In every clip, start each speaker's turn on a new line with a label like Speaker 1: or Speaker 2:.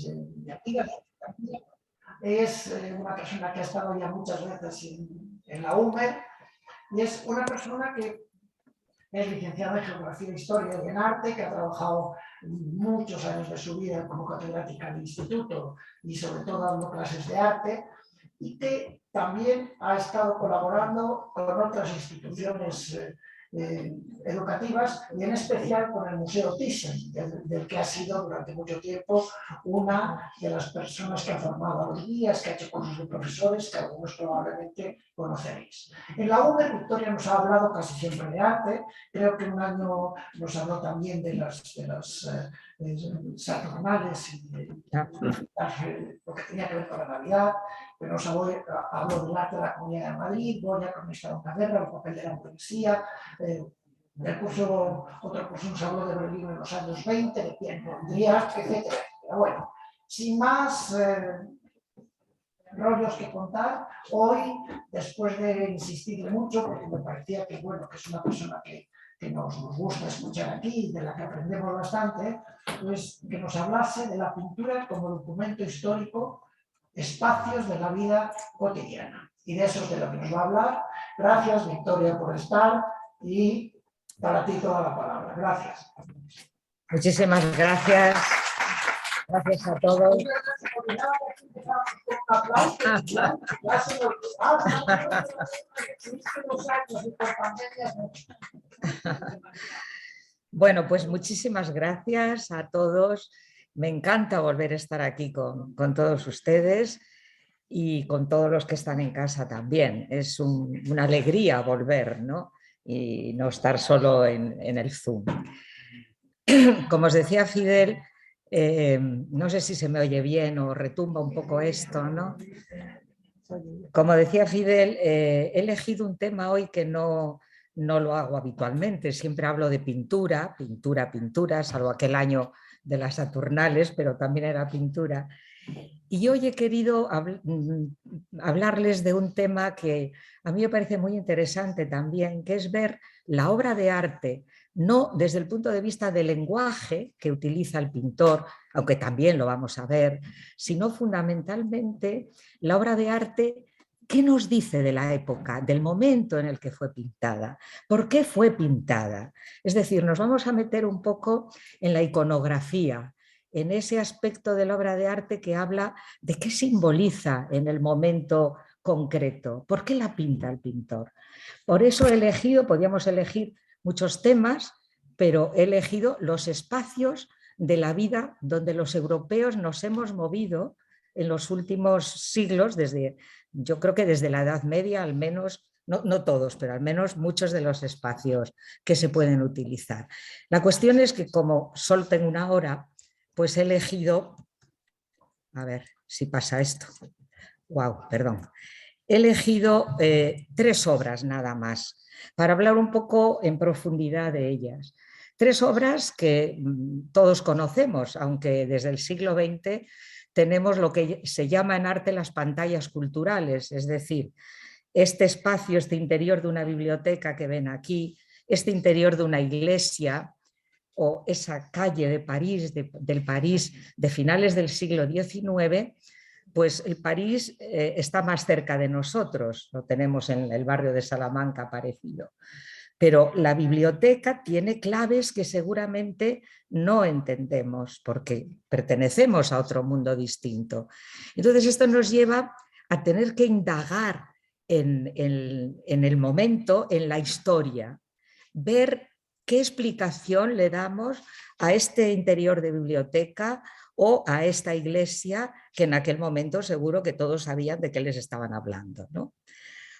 Speaker 1: mi amiga, es una persona que ha estado ya muchas veces en la UME y es una persona que es licenciada en Geografía, Historia y en Arte, que ha trabajado muchos años de su vida como catedrática del instituto y sobre todo dando clases de arte, y que también ha estado colaborando con otras instituciones educativas y en especial con el Museo Thyssen, del que ha sido durante mucho tiempo una de las personas que ha formado a los guías, que ha hecho cursos de profesores, que algunos probablemente conoceréis. En la UNED, Victoria nos ha hablado casi siempre de arte. Creo que un año nos habló también de las saturnales y de lo que tenía que ver con la Navidad, que nos habló del arte de la Comunidad de Madrid, Goya con esta una guerra, el papel de la poesía. Otro curso nos habló de Berlín en los años 20, de Pierre Mondrian, etc. Bueno, sin más rollos que contar, hoy, después de insistirle mucho, porque me parecía que, bueno, que es una persona que nos gusta escuchar aquí y de la que aprendemos bastante, pues que nos hablase de la pintura como documento histórico, espacios de la vida cotidiana. Y de eso es de lo que nos va a hablar. Gracias, Victoria, por estar y para ti toda la palabra. Gracias.
Speaker 2: Muchísimas gracias. Gracias a todos. Bueno, pues muchísimas gracias a todos. Me encanta volver a estar aquí con todos ustedes y con todos los que están en casa también. Es una alegría volver, ¿no? Y no estar solo en el Zoom. Como os decía Fidel, no sé si se me oye bien o retumba un poco esto, ¿no? Como decía Fidel, he elegido un tema hoy que no lo hago habitualmente. Siempre hablo de pintura, salvo aquel año de las Saturnales, pero también era pintura. Y hoy he querido hablarles de un tema que a mí me parece muy interesante también, que es ver la obra de arte, no desde el punto de vista del lenguaje que utiliza el pintor, aunque también lo vamos a ver, sino fundamentalmente la obra de arte. ¿Qué nos dice de la época, del momento en el que fue pintada? ¿Por qué fue pintada? Es decir, nos vamos a meter un poco en la iconografía, en ese aspecto de la obra de arte que habla de qué simboliza en el momento concreto. ¿Por qué la pinta el pintor? Por eso he elegido, podíamos elegir muchos temas, pero he elegido los espacios de la vida donde los europeos nos hemos movido en los últimos siglos, yo creo que desde la Edad Media, al menos, no todos, pero al menos muchos de los espacios que se pueden utilizar. La cuestión es que como solo tengo una hora, pues he elegido, a ver si pasa esto, wow, perdón, he elegido 3 obras nada más, para hablar un poco en profundidad de ellas. 3 obras que todos conocemos, aunque desde el siglo XX tenemos lo que se llama en arte las pantallas culturales, es decir, este espacio, este interior de una biblioteca que ven aquí, este interior de una iglesia o esa calle de París, del París de finales del siglo XIX, pues el París está más cerca de nosotros, lo tenemos en el barrio de Salamanca parecido. Pero la biblioteca tiene claves que seguramente no entendemos porque pertenecemos a otro mundo distinto. Entonces esto nos lleva a tener que indagar en el momento, en la historia, ver qué explicación le damos a este interior de biblioteca o a esta iglesia que en aquel momento seguro que todos sabían de qué les estaban hablando, ¿no?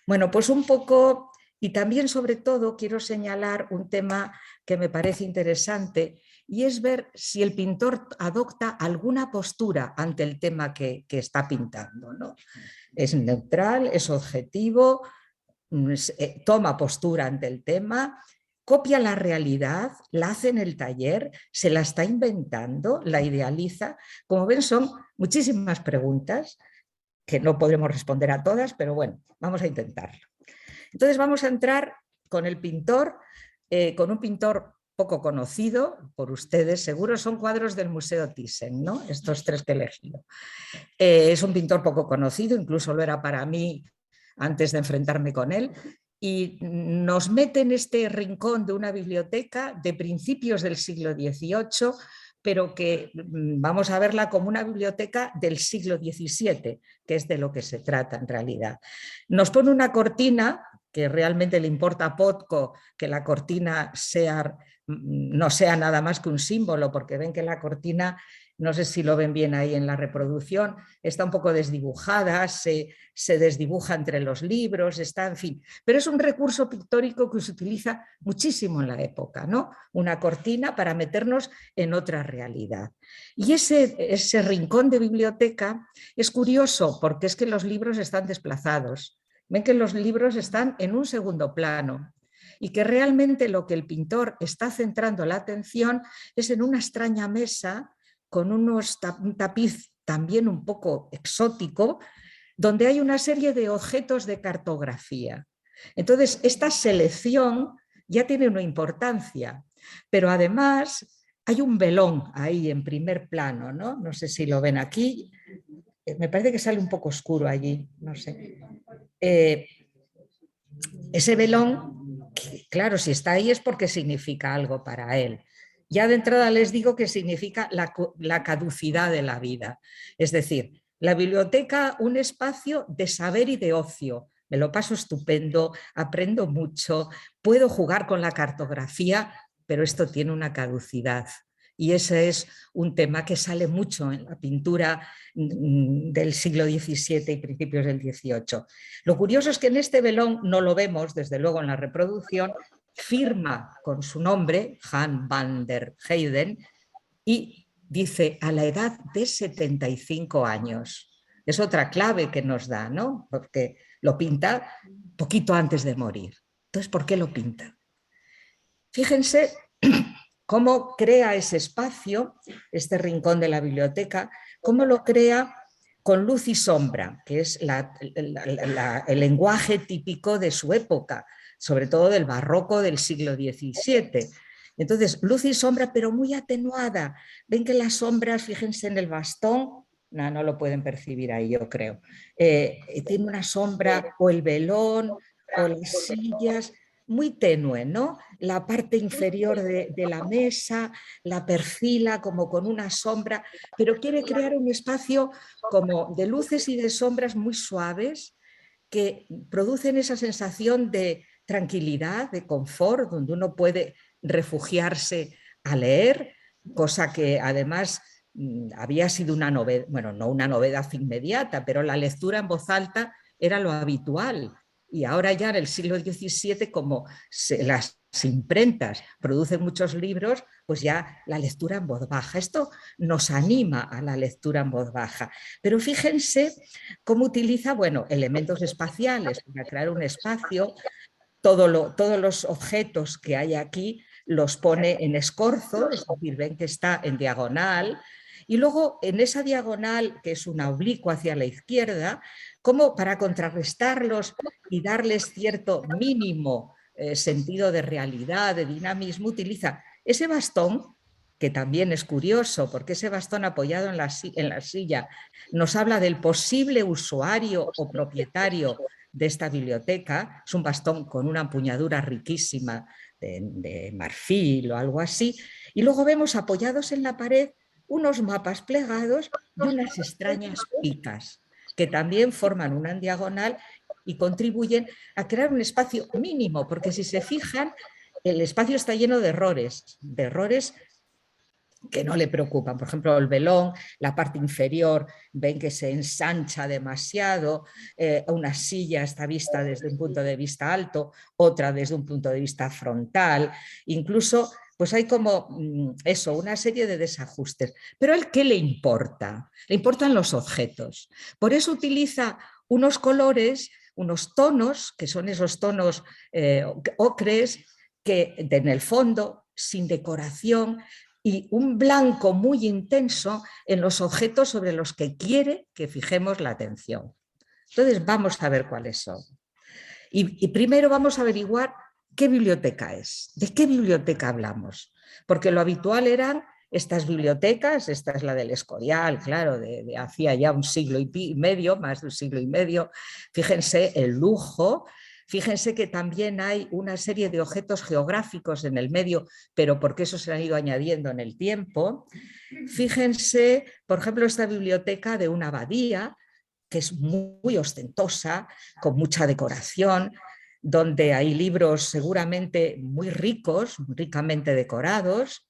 Speaker 2: Bueno, pues un poco, y también sobre todo quiero señalar un tema que me parece interesante y es ver si el pintor adopta alguna postura ante el tema que está pintando, ¿no? Es neutral, es objetivo, toma postura ante el tema, copia la realidad, la hace en el taller, se la está inventando, la idealiza. Como ven, son muchísimas preguntas que no podremos responder a todas, pero bueno, vamos a intentarlo. Entonces vamos a entrar con el pintor, con un pintor poco conocido por ustedes, seguro son cuadros del Museo Thyssen, ¿no? Estos tres que he elegido. Es un pintor poco conocido, incluso lo era para mí antes de enfrentarme con él, y nos mete en este rincón de una biblioteca de principios del siglo XVIII, pero que vamos a verla como una biblioteca del siglo XVII, que es de lo que se trata en realidad. Nos pone una cortina, que realmente le importa a Potko que la cortina no sea nada más que un símbolo, porque ven que la cortina, no sé si lo ven bien ahí en la reproducción, está un poco desdibujada, se desdibuja entre los libros, está, en fin. Pero es un recurso pictórico que se utiliza muchísimo en la época, ¿no? Una cortina para meternos en otra realidad. Y ese rincón de biblioteca es curioso porque es que los libros están desplazados. Ven que los libros están en un segundo plano y que realmente lo que el pintor está centrando la atención es en una extraña mesa con un tapiz también un poco exótico, donde hay una serie de objetos de cartografía. Entonces, esta selección ya tiene una importancia, pero además hay un velón ahí en primer plano, ¿no? No sé si lo ven aquí, me parece que sale un poco oscuro allí, no sé. Ese velón, claro, si está ahí es porque significa algo para él. Ya de entrada les digo que significa la caducidad de la vida. Es decir, la biblioteca, un espacio de saber y de ocio. Me lo paso estupendo, aprendo mucho, puedo jugar con la cartografía, pero esto tiene una caducidad. Y ese es un tema que sale mucho en la pintura del siglo XVII y principios del XVIII. Lo curioso es que en este velón, no lo vemos desde luego en la reproducción, firma con su nombre, Han van der Heyden, y dice a la edad de 75 años. Es otra clave que nos da, ¿no? Porque lo pinta poquito antes de morir. Entonces, ¿por qué lo pinta? Fíjense cómo crea ese espacio, este rincón de la biblioteca, cómo lo crea con luz y sombra, que es el lenguaje típico de su época, sobre todo del barroco del siglo XVII. Entonces, luz y sombra, pero muy atenuada. Ven que las sombras, fíjense en el bastón, no lo pueden percibir ahí, yo creo. Tiene una sombra, o el velón, o las sillas, muy tenue, ¿no? La parte inferior de la mesa, la perfila como con una sombra, pero quiere crear un espacio como de luces y de sombras muy suaves que producen esa sensación de tranquilidad, de confort, donde uno puede refugiarse a leer, cosa que además había sido una novedad, bueno, no una novedad inmediata, pero la lectura en voz alta era lo habitual. Y ahora ya en el siglo XVII, como las imprentas producen muchos libros, pues ya la lectura en voz baja. Esto nos anima a la lectura en voz baja. Pero fíjense cómo utiliza, bueno, elementos espaciales para crear un espacio. Todos los objetos que hay aquí los pone en escorzo, es decir, ven que está en diagonal, y luego en esa diagonal, que es una oblicua hacia la izquierda, como para contrarrestarlos y darles cierto mínimo sentido de realidad, de dinamismo, utiliza ese bastón, que también es curioso, porque ese bastón apoyado en la silla nos habla del posible usuario o propietario de esta biblioteca. Es un bastón con una empuñadura riquísima de marfil o algo así, y luego vemos apoyados en la pared unos mapas plegados y unas extrañas picas que también forman una diagonal y contribuyen a crear un espacio mínimo, porque si se fijan, el espacio está lleno de errores que no le preocupan. Por ejemplo, el velón, la parte inferior, ven que se ensancha demasiado, una silla está vista desde un punto de vista alto, otra desde un punto de vista frontal, incluso pues hay como eso, una serie de desajustes. Pero ¿a él qué le importa? Le importan los objetos. Por eso utiliza unos colores, unos tonos, que son esos tonos ocres, que en el fondo, sin decoración, y un blanco muy intenso en los objetos sobre los que quiere que fijemos la atención. Entonces vamos a ver cuáles son. Y primero vamos a averiguar ¿qué biblioteca es? ¿De qué biblioteca hablamos? Porque lo habitual eran estas bibliotecas, esta es la del Escorial, claro, de hacía ya un siglo y medio, más de un siglo y medio. Fíjense el lujo, fíjense que también hay una serie de objetos geográficos en el medio, pero porque eso se han ido añadiendo en el tiempo. Fíjense, por ejemplo, esta biblioteca de una abadía, que es muy ostentosa, con mucha decoración, donde hay libros seguramente muy ricos, ricamente decorados,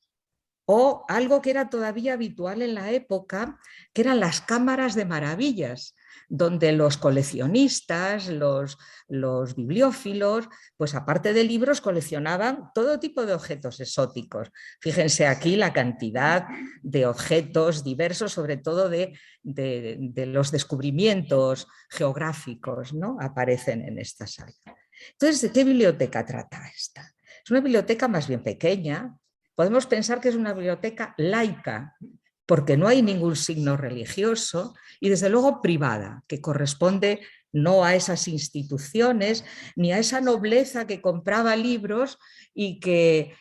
Speaker 2: o algo que era todavía habitual en la época, que eran las cámaras de maravillas, donde los coleccionistas, los bibliófilos, pues aparte de libros coleccionaban todo tipo de objetos exóticos. Fíjense aquí la cantidad de objetos diversos, sobre todo de los descubrimientos geográficos, ¿no? Aparecen en esta sala. Entonces, ¿de qué biblioteca trata esta? Es una biblioteca más bien pequeña. Podemos pensar que es una biblioteca laica, porque no hay ningún signo religioso, y desde luego privada, que corresponde no a esas instituciones ni a esa nobleza que compraba libros y que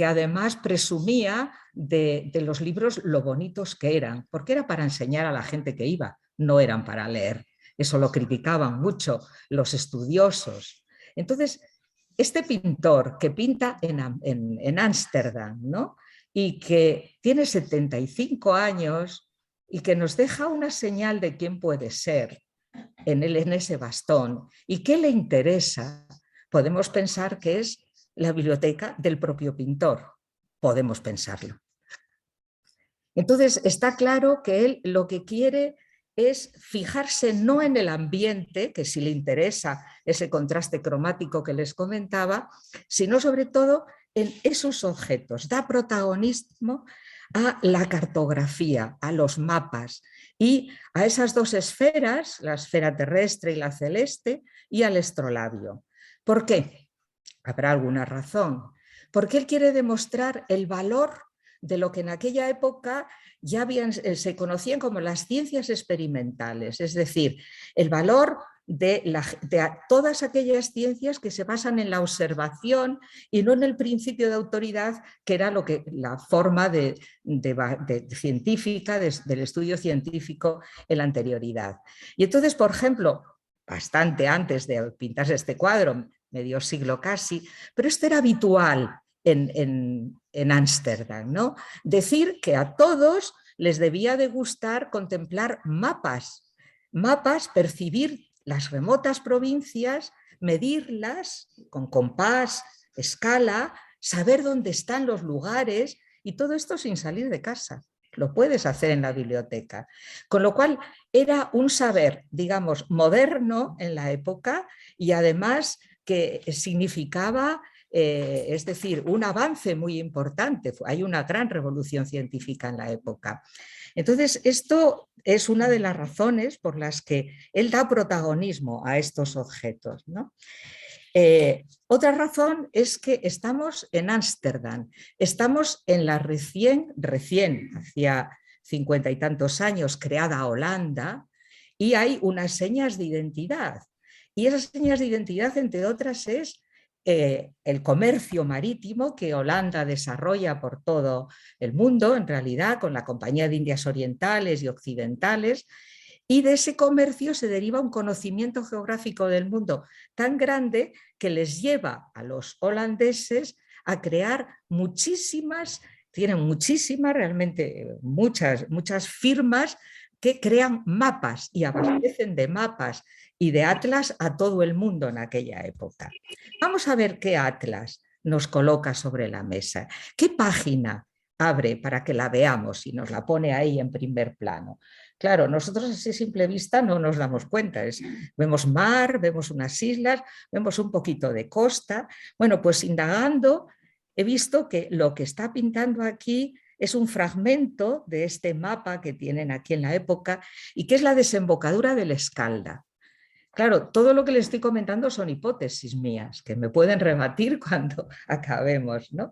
Speaker 2: además presumía de los libros lo bonitos que eran, porque era para enseñar a la gente que iba, no eran para leer. Eso lo criticaban mucho los estudiosos. Entonces, este pintor que pinta en Ámsterdam, ¿no? Y que tiene 75 años y que nos deja una señal de quién puede ser en ese bastón y qué le interesa, podemos pensar que es la biblioteca del propio pintor. Podemos pensarlo. Entonces, está claro que él lo que quiere es fijarse no en el ambiente, que sí le interesa ese contraste cromático que les comentaba, sino sobre todo en esos objetos. Da protagonismo a la cartografía, a los mapas y a esas dos esferas, la esfera terrestre y la celeste, y al astrolabio. ¿Por qué? Habrá alguna razón. Porque él quiere demostrar el valor de lo que en aquella época ya se conocían como las ciencias experimentales, es decir, el valor de todas aquellas ciencias que se basan en la observación y no en el principio de autoridad, que era la forma científica, del estudio científico en la anterioridad. Y entonces, por ejemplo, bastante antes de pintarse este cuadro, medio siglo casi, pero esto era habitual en Ámsterdam, ¿no? Decir que a todos les debía de gustar contemplar mapas, percibir las remotas provincias, medirlas con compás, escala, saber dónde están los lugares y todo esto sin salir de casa. Lo puedes hacer en la biblioteca. Con lo cual era un saber, digamos, moderno en la época y además que significaba es decir, un avance muy importante. Hay una gran revolución científica en la época. Entonces, esto es una de las razones por las que él da protagonismo a estos objetos, ¿no? Otra razón es que estamos en Ámsterdam, estamos en la recién, hacía 50 y tantos años, creada Holanda, y hay unas señas de identidad. Y esas señas de identidad, entre otras, es el comercio marítimo que Holanda desarrolla por todo el mundo, en realidad, con la Compañía de Indias Orientales y Occidentales, y de ese comercio se deriva un conocimiento geográfico del mundo tan grande que les lleva a los holandeses a crear tienen muchísimas, realmente muchas firmas que crean mapas y abastecen de mapas y de atlas a todo el mundo en aquella época. Vamos a ver qué atlas nos coloca sobre la mesa, qué página abre para que la veamos y nos la pone ahí en primer plano. Claro, nosotros así a simple vista no nos damos cuenta. Vemos mar, vemos unas islas, vemos un poquito de costa. Bueno, pues indagando he visto que lo que está pintando aquí es un fragmento de este mapa que tienen aquí en la época y que es la desembocadura del Escalda. Claro, todo lo que les estoy comentando son hipótesis mías, que me pueden rebatir cuando acabemos, ¿no?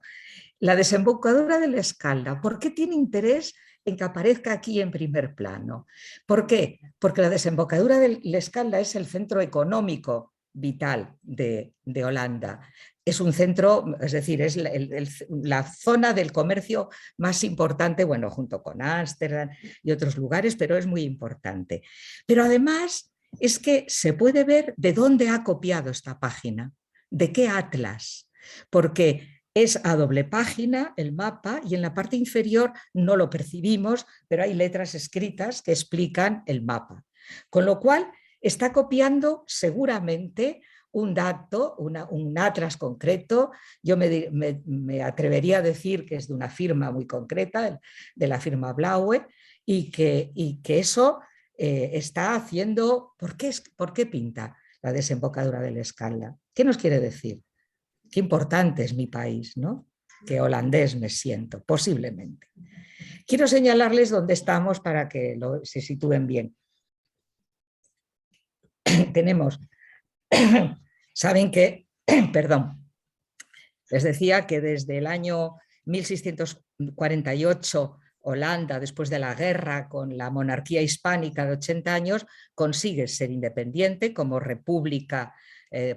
Speaker 2: La desembocadura del Escalda, ¿por qué tiene interés en que aparezca aquí en primer plano? ¿Por qué? Porque la desembocadura del Escalda es el centro económico vital de Holanda. es un centro, es decir, es la zona del comercio más importante, bueno, junto con Ámsterdam y otros lugares, pero es muy importante. Pero además es que se puede ver de dónde ha copiado esta página, de qué atlas, porque es a doble página el mapa y en la parte inferior no lo percibimos, pero hay letras escritas que explican el mapa. Con lo cual está copiando seguramente un dato, un atlas concreto. Yo me atrevería a decir que es de una firma muy concreta, de la firma Blaue, y que eso está haciendo... ¿Por qué pinta la desembocadura del Escalda? ¿Qué nos quiere decir? Qué importante es mi país, ¿no? Qué holandés me siento, posiblemente. Quiero señalarles dónde estamos para que se sitúen bien. Tenemos, saben que, perdón, les decía que desde el año 1648 Holanda, después de la guerra con la monarquía hispánica de 80 años, consigue ser independiente como república,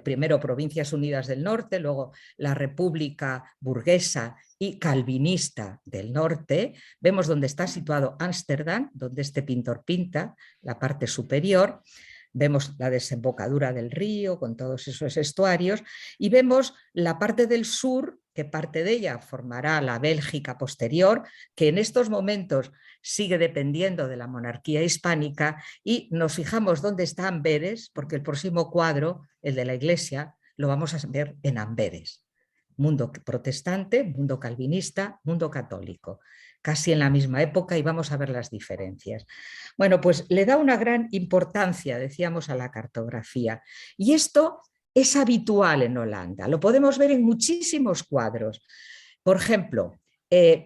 Speaker 2: primero Provincias Unidas del Norte, luego la República Burguesa y Calvinista del Norte. Vemos dónde está situado Ámsterdam, donde este pintor pinta, la parte superior. Vemos la desembocadura del río con todos esos estuarios y vemos la parte del sur, que parte de ella formará la Bélgica posterior, que en estos momentos sigue dependiendo de la monarquía hispánica, y nos fijamos dónde está Amberes, porque el próximo cuadro, el de la iglesia, lo vamos a ver en Amberes. Mundo protestante, mundo calvinista, mundo católico, casi en la misma época, y vamos a ver las diferencias. Bueno, pues le da una gran importancia, decíamos, a la cartografía, y esto es habitual en Holanda, lo podemos ver en muchísimos cuadros. Por ejemplo,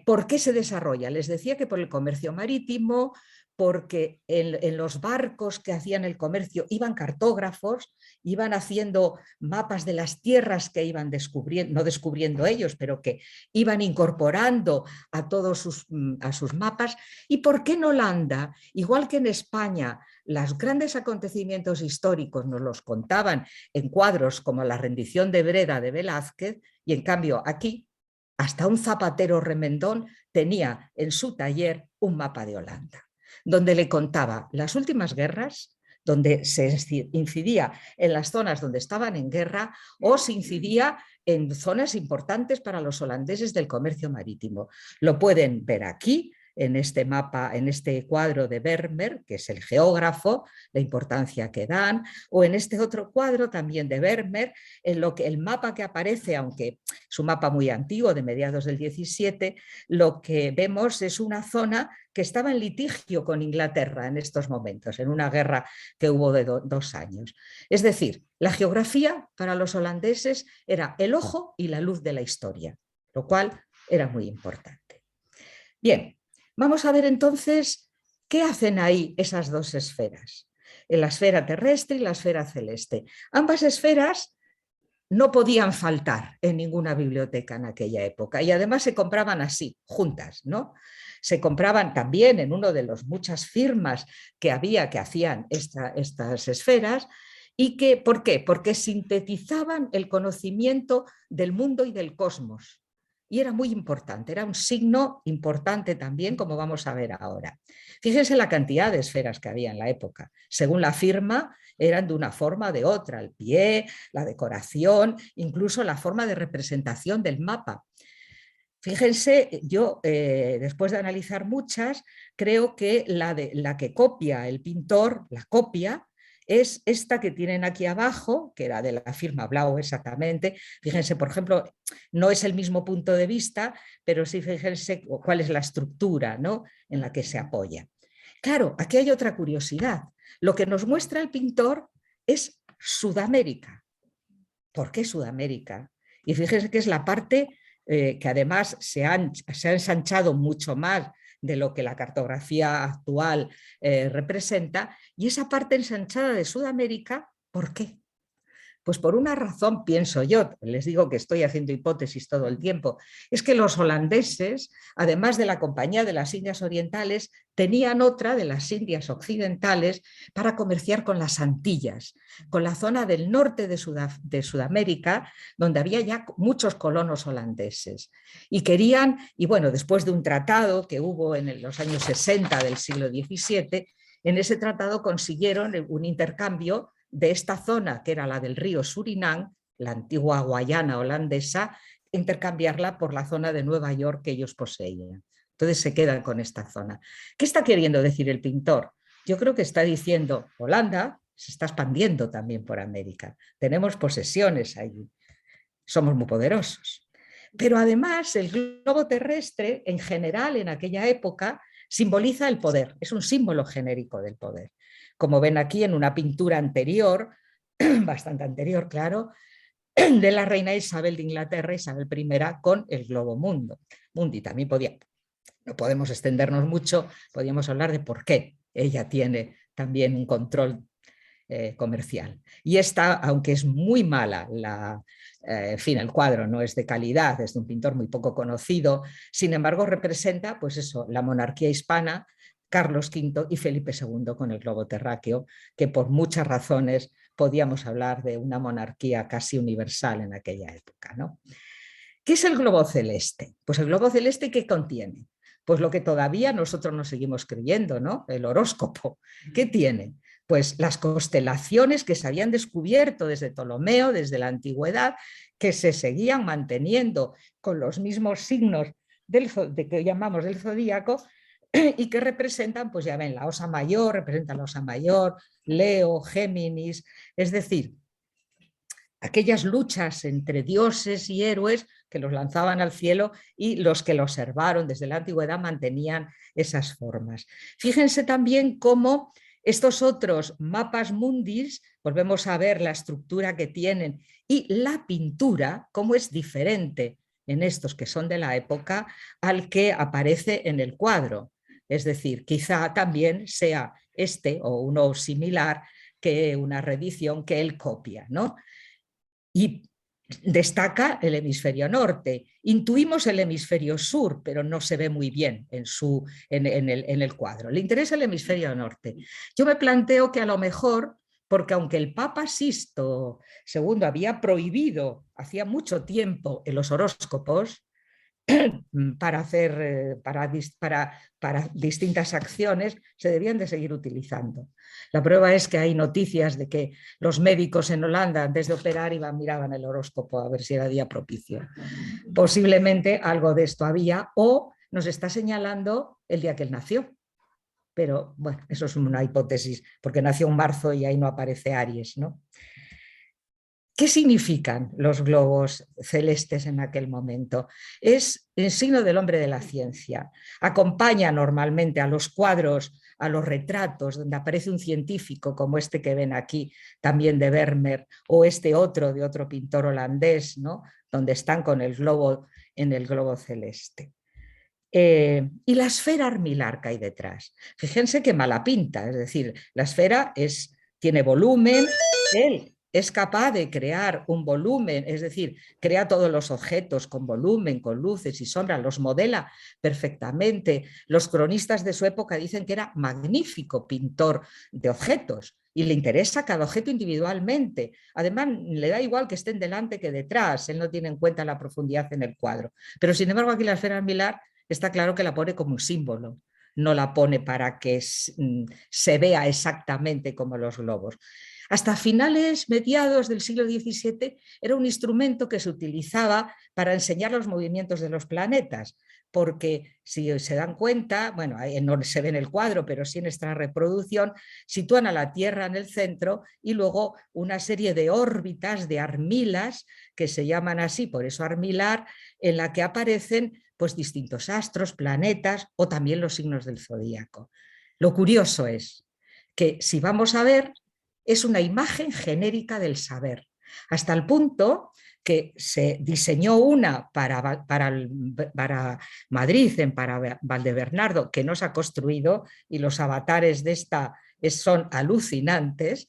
Speaker 2: ¿por qué se desarrolla? Les decía que por el comercio marítimo, porque en los barcos que hacían el comercio iban cartógrafos, iban haciendo mapas de las tierras que iban descubriendo, no descubriendo ellos, pero que iban incorporando a todos sus mapas. ¿Y por qué en Holanda, igual que en España, los grandes acontecimientos históricos nos los contaban en cuadros como la rendición de Breda de Velázquez, y en cambio aquí hasta un zapatero remendón tenía en su taller un mapa de Holanda, donde le contaba las últimas guerras, donde se incidía en las zonas donde estaban en guerra o se incidía en zonas importantes para los holandeses del comercio marítimo. Lo pueden ver aquí, en este mapa, en este cuadro de Vermeer, que es el geógrafo, la importancia que dan, o en este otro cuadro también de Vermeer, en lo que el mapa que aparece, aunque es un mapa muy antiguo de mediados del 17, lo que vemos es una zona que estaba en litigio con Inglaterra en estos momentos, en una guerra que hubo de 2 años. Es decir, la geografía para los holandeses era el ojo y la luz de la historia, lo cual era muy importante. Bien, vamos a ver entonces qué hacen ahí esas dos esferas, la esfera terrestre y la esfera celeste. Ambas esferas no podían faltar en ninguna biblioteca en aquella época, y además se compraban así, juntas, ¿no? Se compraban también en una de las muchas firmas que había que hacían estas esferas. ¿Y que, por qué? Porque sintetizaban el conocimiento del mundo y del cosmos. Y era muy importante, era un signo importante también, como vamos a ver ahora. Fíjense la cantidad de esferas que había en la época. Según la firma, eran de una forma o de otra, el pie, la decoración, incluso la forma de representación del mapa. Fíjense, yo después de analizar muchas, creo que la que copia el pintor, la copia, es esta que tienen aquí abajo, que era de la firma Blau exactamente. Fíjense, por ejemplo, no es el mismo punto de vista, pero sí fíjense cuál es la estructura, ¿no?, en la que se apoya. Claro, aquí hay otra curiosidad. Lo que nos muestra el pintor es Sudamérica. ¿Por qué Sudamérica? Y fíjense que es la parte que además se ha ensanchado mucho más de lo que la cartografía actual representa, y esa parte ensanchada de Sudamérica, ¿por qué? Pues por una razón, pienso yo, les digo que estoy haciendo hipótesis todo el tiempo, es que los holandeses, además de la Compañía de las Indias Orientales, tenían otra de las Indias Occidentales para comerciar con las Antillas, con la zona del norte de Sudamérica, donde había ya muchos colonos holandeses. Y querían, y bueno, después de un tratado que hubo en los años 60 del siglo XVII, en ese tratado consiguieron un intercambio de esta zona, que era la del río Surinam, la antigua Guayana holandesa, intercambiarla por la zona de Nueva York que ellos poseían. Entonces se quedan con esta zona. ¿Qué está queriendo decir el pintor? Yo creo que está diciendo, Holanda se está expandiendo también por América. Tenemos posesiones allí. Somos muy poderosos. Pero además el globo terrestre, en general, en aquella época, simboliza el poder. Es un símbolo genérico del poder. Como ven aquí en una pintura anterior, bastante anterior, claro, de la reina Isabel de Inglaterra, Isabel I, con el globo mundi. También no podemos extendernos mucho, podríamos hablar de por qué ella tiene también un control comercial. Y esta, aunque es muy mala, en fin, el cuadro no es de calidad, es de un pintor muy poco conocido, sin embargo representa, pues eso, la monarquía hispana, Carlos V y Felipe II con el globo terráqueo, que por muchas razones podíamos hablar de una monarquía casi universal en aquella época, ¿no? ¿Qué es el globo celeste? Pues el globo celeste, ¿qué contiene? Pues lo que todavía nosotros nos seguimos creyendo, ¿no? El horóscopo. ¿Qué tiene? Pues las constelaciones que se habían descubierto desde Ptolomeo, desde la antigüedad, que se seguían manteniendo con los mismos signos que llamamos del zodíaco, y que representan, pues ya ven, la Osa Mayor, representan la Osa Mayor, Leo, Géminis, es decir, aquellas luchas entre dioses y héroes que los lanzaban al cielo y los que lo observaron desde la antigüedad mantenían esas formas. Fíjense también cómo estos otros mapas mundis, volvemos a ver la estructura que tienen y la pintura, cómo es diferente en estos que son de la época al que aparece en el cuadro. Es decir, quizá también sea este o uno similar que una reedición que él copia, ¿no? Y destaca el hemisferio norte. Intuimos el hemisferio sur, pero no se ve muy bien en el cuadro. Le interesa el hemisferio norte. Yo me planteo que a lo mejor, porque aunque el Papa Sisto II había prohibido hacía mucho tiempo en los horóscopos, para distintas acciones se debían de seguir utilizando. La prueba es que hay noticias de que los médicos en Holanda antes de operar miraban el horóscopo a ver si era día propicio. Posiblemente algo de esto había o nos está señalando el día que él nació. Pero bueno, eso es una hipótesis porque nació en marzo y ahí no aparece Aries, ¿no? ¿Qué significan los globos celestes en aquel momento? Es el signo del hombre de la ciencia. Acompaña normalmente a los cuadros, a los retratos, donde aparece un científico como este que ven aquí, también de Vermeer, o este otro de otro pintor holandés, ¿no? Donde están con el globo en el globo celeste. Y la esfera armilar que hay detrás. Fíjense qué mala pinta, es decir, la esfera tiene volumen, él es capaz de crear un volumen, es decir, crea todos los objetos con volumen, con luces y sombras, los modela perfectamente. Los cronistas de su época dicen que era magnífico pintor de objetos y le interesa cada objeto individualmente. Además, le da igual que estén delante que detrás, él no tiene en cuenta la profundidad en el cuadro. Pero sin embargo, aquí la esfera armilar está claro que la pone como un símbolo, no la pone para que se vea exactamente como los globos. Hasta finales, mediados del siglo XVII, era un instrumento que se utilizaba para enseñar los movimientos de los planetas, porque si se dan cuenta, bueno, no se ve en el cuadro, pero sí en esta reproducción, sitúan a la Tierra en el centro y luego una serie de órbitas, de armilas, que se llaman así, por eso armilar, en la que aparecen pues distintos astros, planetas o también los signos del zodíaco. Lo curioso es que si vamos a ver, es una imagen genérica del saber, hasta el punto que se diseñó una para Madrid, para Valdebernardo, que no se ha construido y los avatares de esta son alucinantes,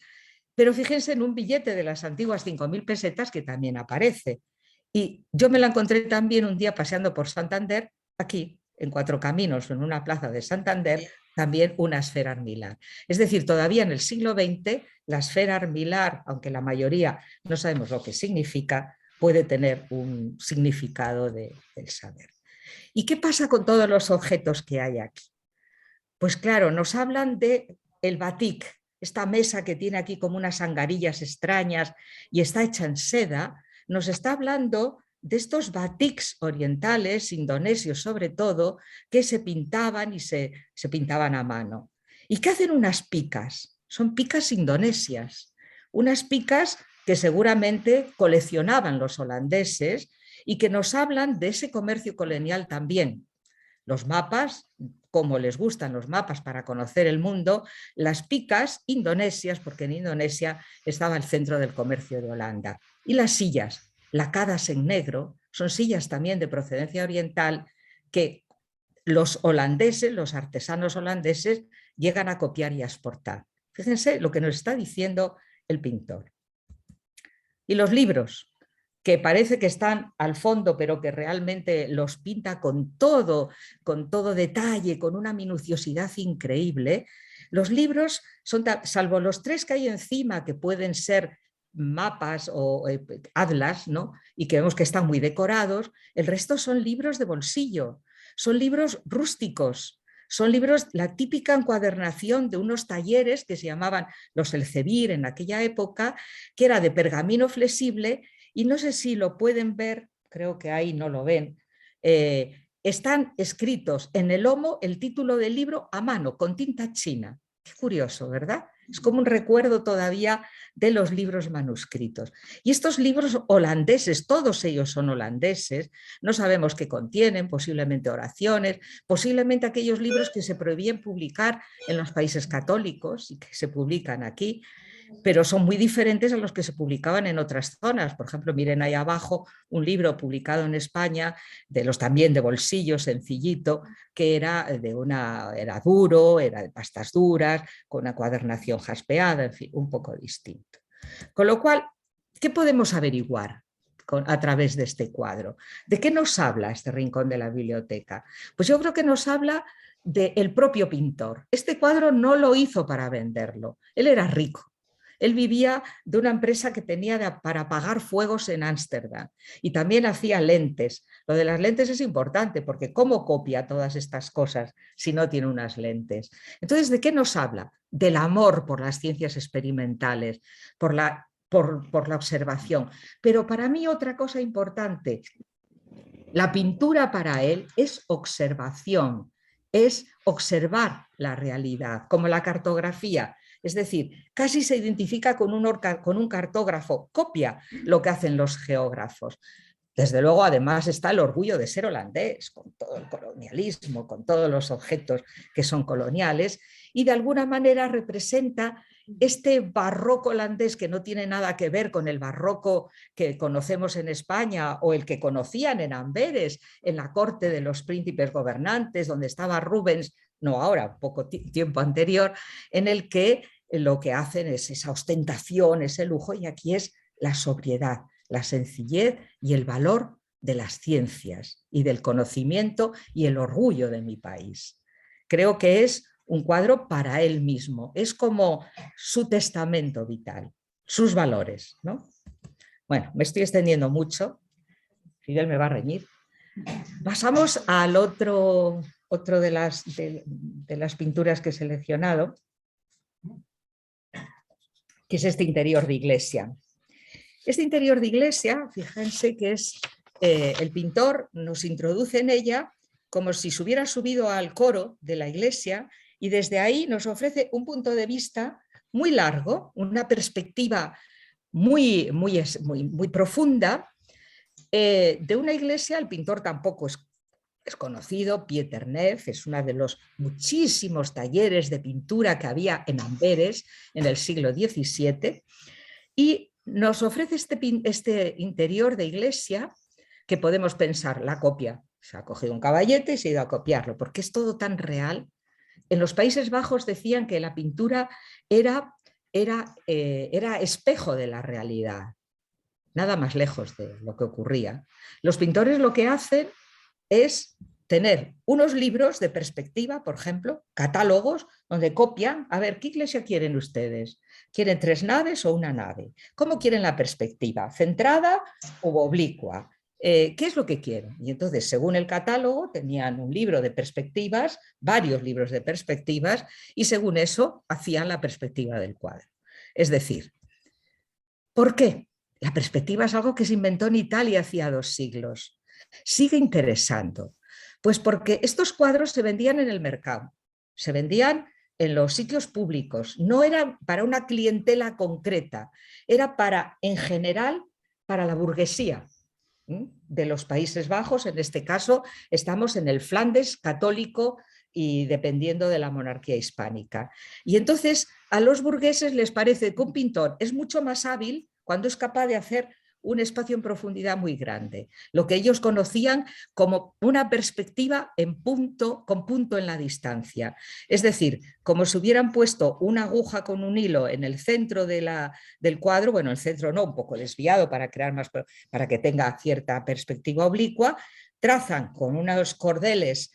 Speaker 2: Pero fíjense en un billete de las antiguas 5.000 pesetas que también aparece. Y yo me la encontré también un día paseando por Santander, aquí, en Cuatro Caminos, en una plaza de Santander, también una esfera armilar. Es decir, todavía en el siglo XX, la esfera armilar, aunque la mayoría no sabemos lo que significa, puede tener un significado del saber. ¿Y qué pasa con todos los objetos que hay aquí? Pues claro, nos hablan de el batik, esta mesa que tiene aquí como unas angarillas extrañas y está hecha en seda, nos está hablando de estos batiks orientales, indonesios sobre todo, que se pintaban y se pintaban a mano. ¿Y qué hacen unas picas? Son picas indonesias, unas picas que seguramente coleccionaban los holandeses y que nos hablan de ese comercio colonial también. Los mapas, como les gustan los mapas para conocer el mundo, las picas indonesias, porque en Indonesia estaba el centro del comercio de Holanda, y las sillas, lacadas en negro, son sillas también de procedencia oriental que los holandeses, los artesanos holandeses, llegan a copiar y a exportar. Fíjense lo que nos está diciendo el pintor. Y los libros, que parece que están al fondo, pero que realmente los pinta con todo detalle, con una minuciosidad increíble. Los libros son, salvo los tres que hay encima, que pueden ser mapas o atlas, ¿no? Y que vemos que están muy decorados, el resto son libros de bolsillo, son libros rústicos, son libros, la típica encuadernación de unos talleres que se llamaban los Elzevir en aquella época, que era de pergamino flexible. Y no sé si lo pueden ver, creo que ahí no lo ven, están escritos en el lomo el título del libro a mano, con tinta china. Qué curioso, ¿verdad? Es como un recuerdo todavía de los libros manuscritos. Y estos libros holandeses, todos ellos son holandeses, no sabemos qué contienen, posiblemente oraciones, posiblemente aquellos libros que se prohibían publicar en los países católicos y que se publican aquí, pero son muy diferentes a los que se publicaban en otras zonas. Por ejemplo, miren ahí abajo un libro publicado en España, de los también de bolsillo, sencillito, que era duro, era de pastas duras, con una cuadernación jaspeada, en fin, un poco distinto. Con lo cual, ¿qué podemos averiguar a través de este cuadro? ¿De qué nos habla este rincón de la biblioteca? Pues yo creo que nos habla del propio pintor. Este cuadro no lo hizo para venderlo, él era rico. Él vivía de una empresa que tenía para apagar fuegos en Ámsterdam y también hacía lentes. Lo de las lentes es importante porque ¿cómo copia todas estas cosas si no tiene unas lentes? Entonces, ¿de qué nos habla? Del amor por las ciencias experimentales, por la observación. Pero para mí otra cosa importante, la pintura para él es observación, es observar la realidad, como la cartografía. Es decir, casi se identifica con un cartógrafo, copia lo que hacen los geógrafos. Desde luego, además, está el orgullo de ser holandés, con todo el colonialismo, con todos los objetos que son coloniales, y de alguna manera representa este barroco holandés que no tiene nada que ver con el barroco que conocemos en España o el que conocían en Amberes, en la corte de los príncipes gobernantes, donde estaba Rubens, no ahora, poco tiempo anterior, en el que lo que hacen es esa ostentación, ese lujo, y aquí es la sobriedad, la sencillez y el valor de las ciencias y del conocimiento y el orgullo de mi país. Creo que es un cuadro para él mismo, es como su testamento vital, sus valores, ¿no? Bueno, me estoy extendiendo mucho, Fidel me va a reñir. Pasamos al otro de las pinturas que he seleccionado, que es este interior de iglesia. Este interior de iglesia, fíjense que es el pintor nos introduce en ella como si se hubiera subido al coro de la iglesia y desde ahí nos ofrece un punto de vista muy largo, una perspectiva muy profunda de una iglesia. El pintor tampoco es conocido, Pieter Neef, es uno de los muchísimos talleres de pintura que había en Amberes en el siglo XVII y nos ofrece este interior de iglesia que podemos pensar, la copia. Se ha cogido un caballete y se ha ido a copiarlo, porque es todo tan real. En los Países Bajos decían que la pintura era era espejo de la realidad, nada más lejos de lo que ocurría. Los pintores lo que hacen es tener unos libros de perspectiva, por ejemplo, catálogos, donde copian, a ver, ¿qué iglesia quieren ustedes? ¿Quieren 3 naves o una nave? ¿Cómo quieren la perspectiva? ¿Centrada o oblicua? ¿Qué es lo que quieren? Y entonces, según el catálogo, tenían un libro de perspectivas, varios libros de perspectivas, y según eso hacían la perspectiva del cuadro. Es decir, ¿por qué? La perspectiva es algo que se inventó en Italia hacía 2 siglos. Sigue interesando. Pues porque estos cuadros se vendían en el mercado, se vendían en los sitios públicos, no era para una clientela concreta, era para, en general, para la burguesía de los Países Bajos. En este caso estamos en el Flandes católico y dependiendo de la monarquía hispánica. Y entonces a los burgueses les parece que un pintor es mucho más hábil cuando es capaz de hacer un espacio en profundidad muy grande, lo que ellos conocían como una perspectiva con punto en la distancia. Es decir, como si hubieran puesto una aguja con un hilo en el centro del cuadro, bueno, el centro no, un poco desviado para crear más, para que tenga cierta perspectiva oblicua, trazan con unos cordeles,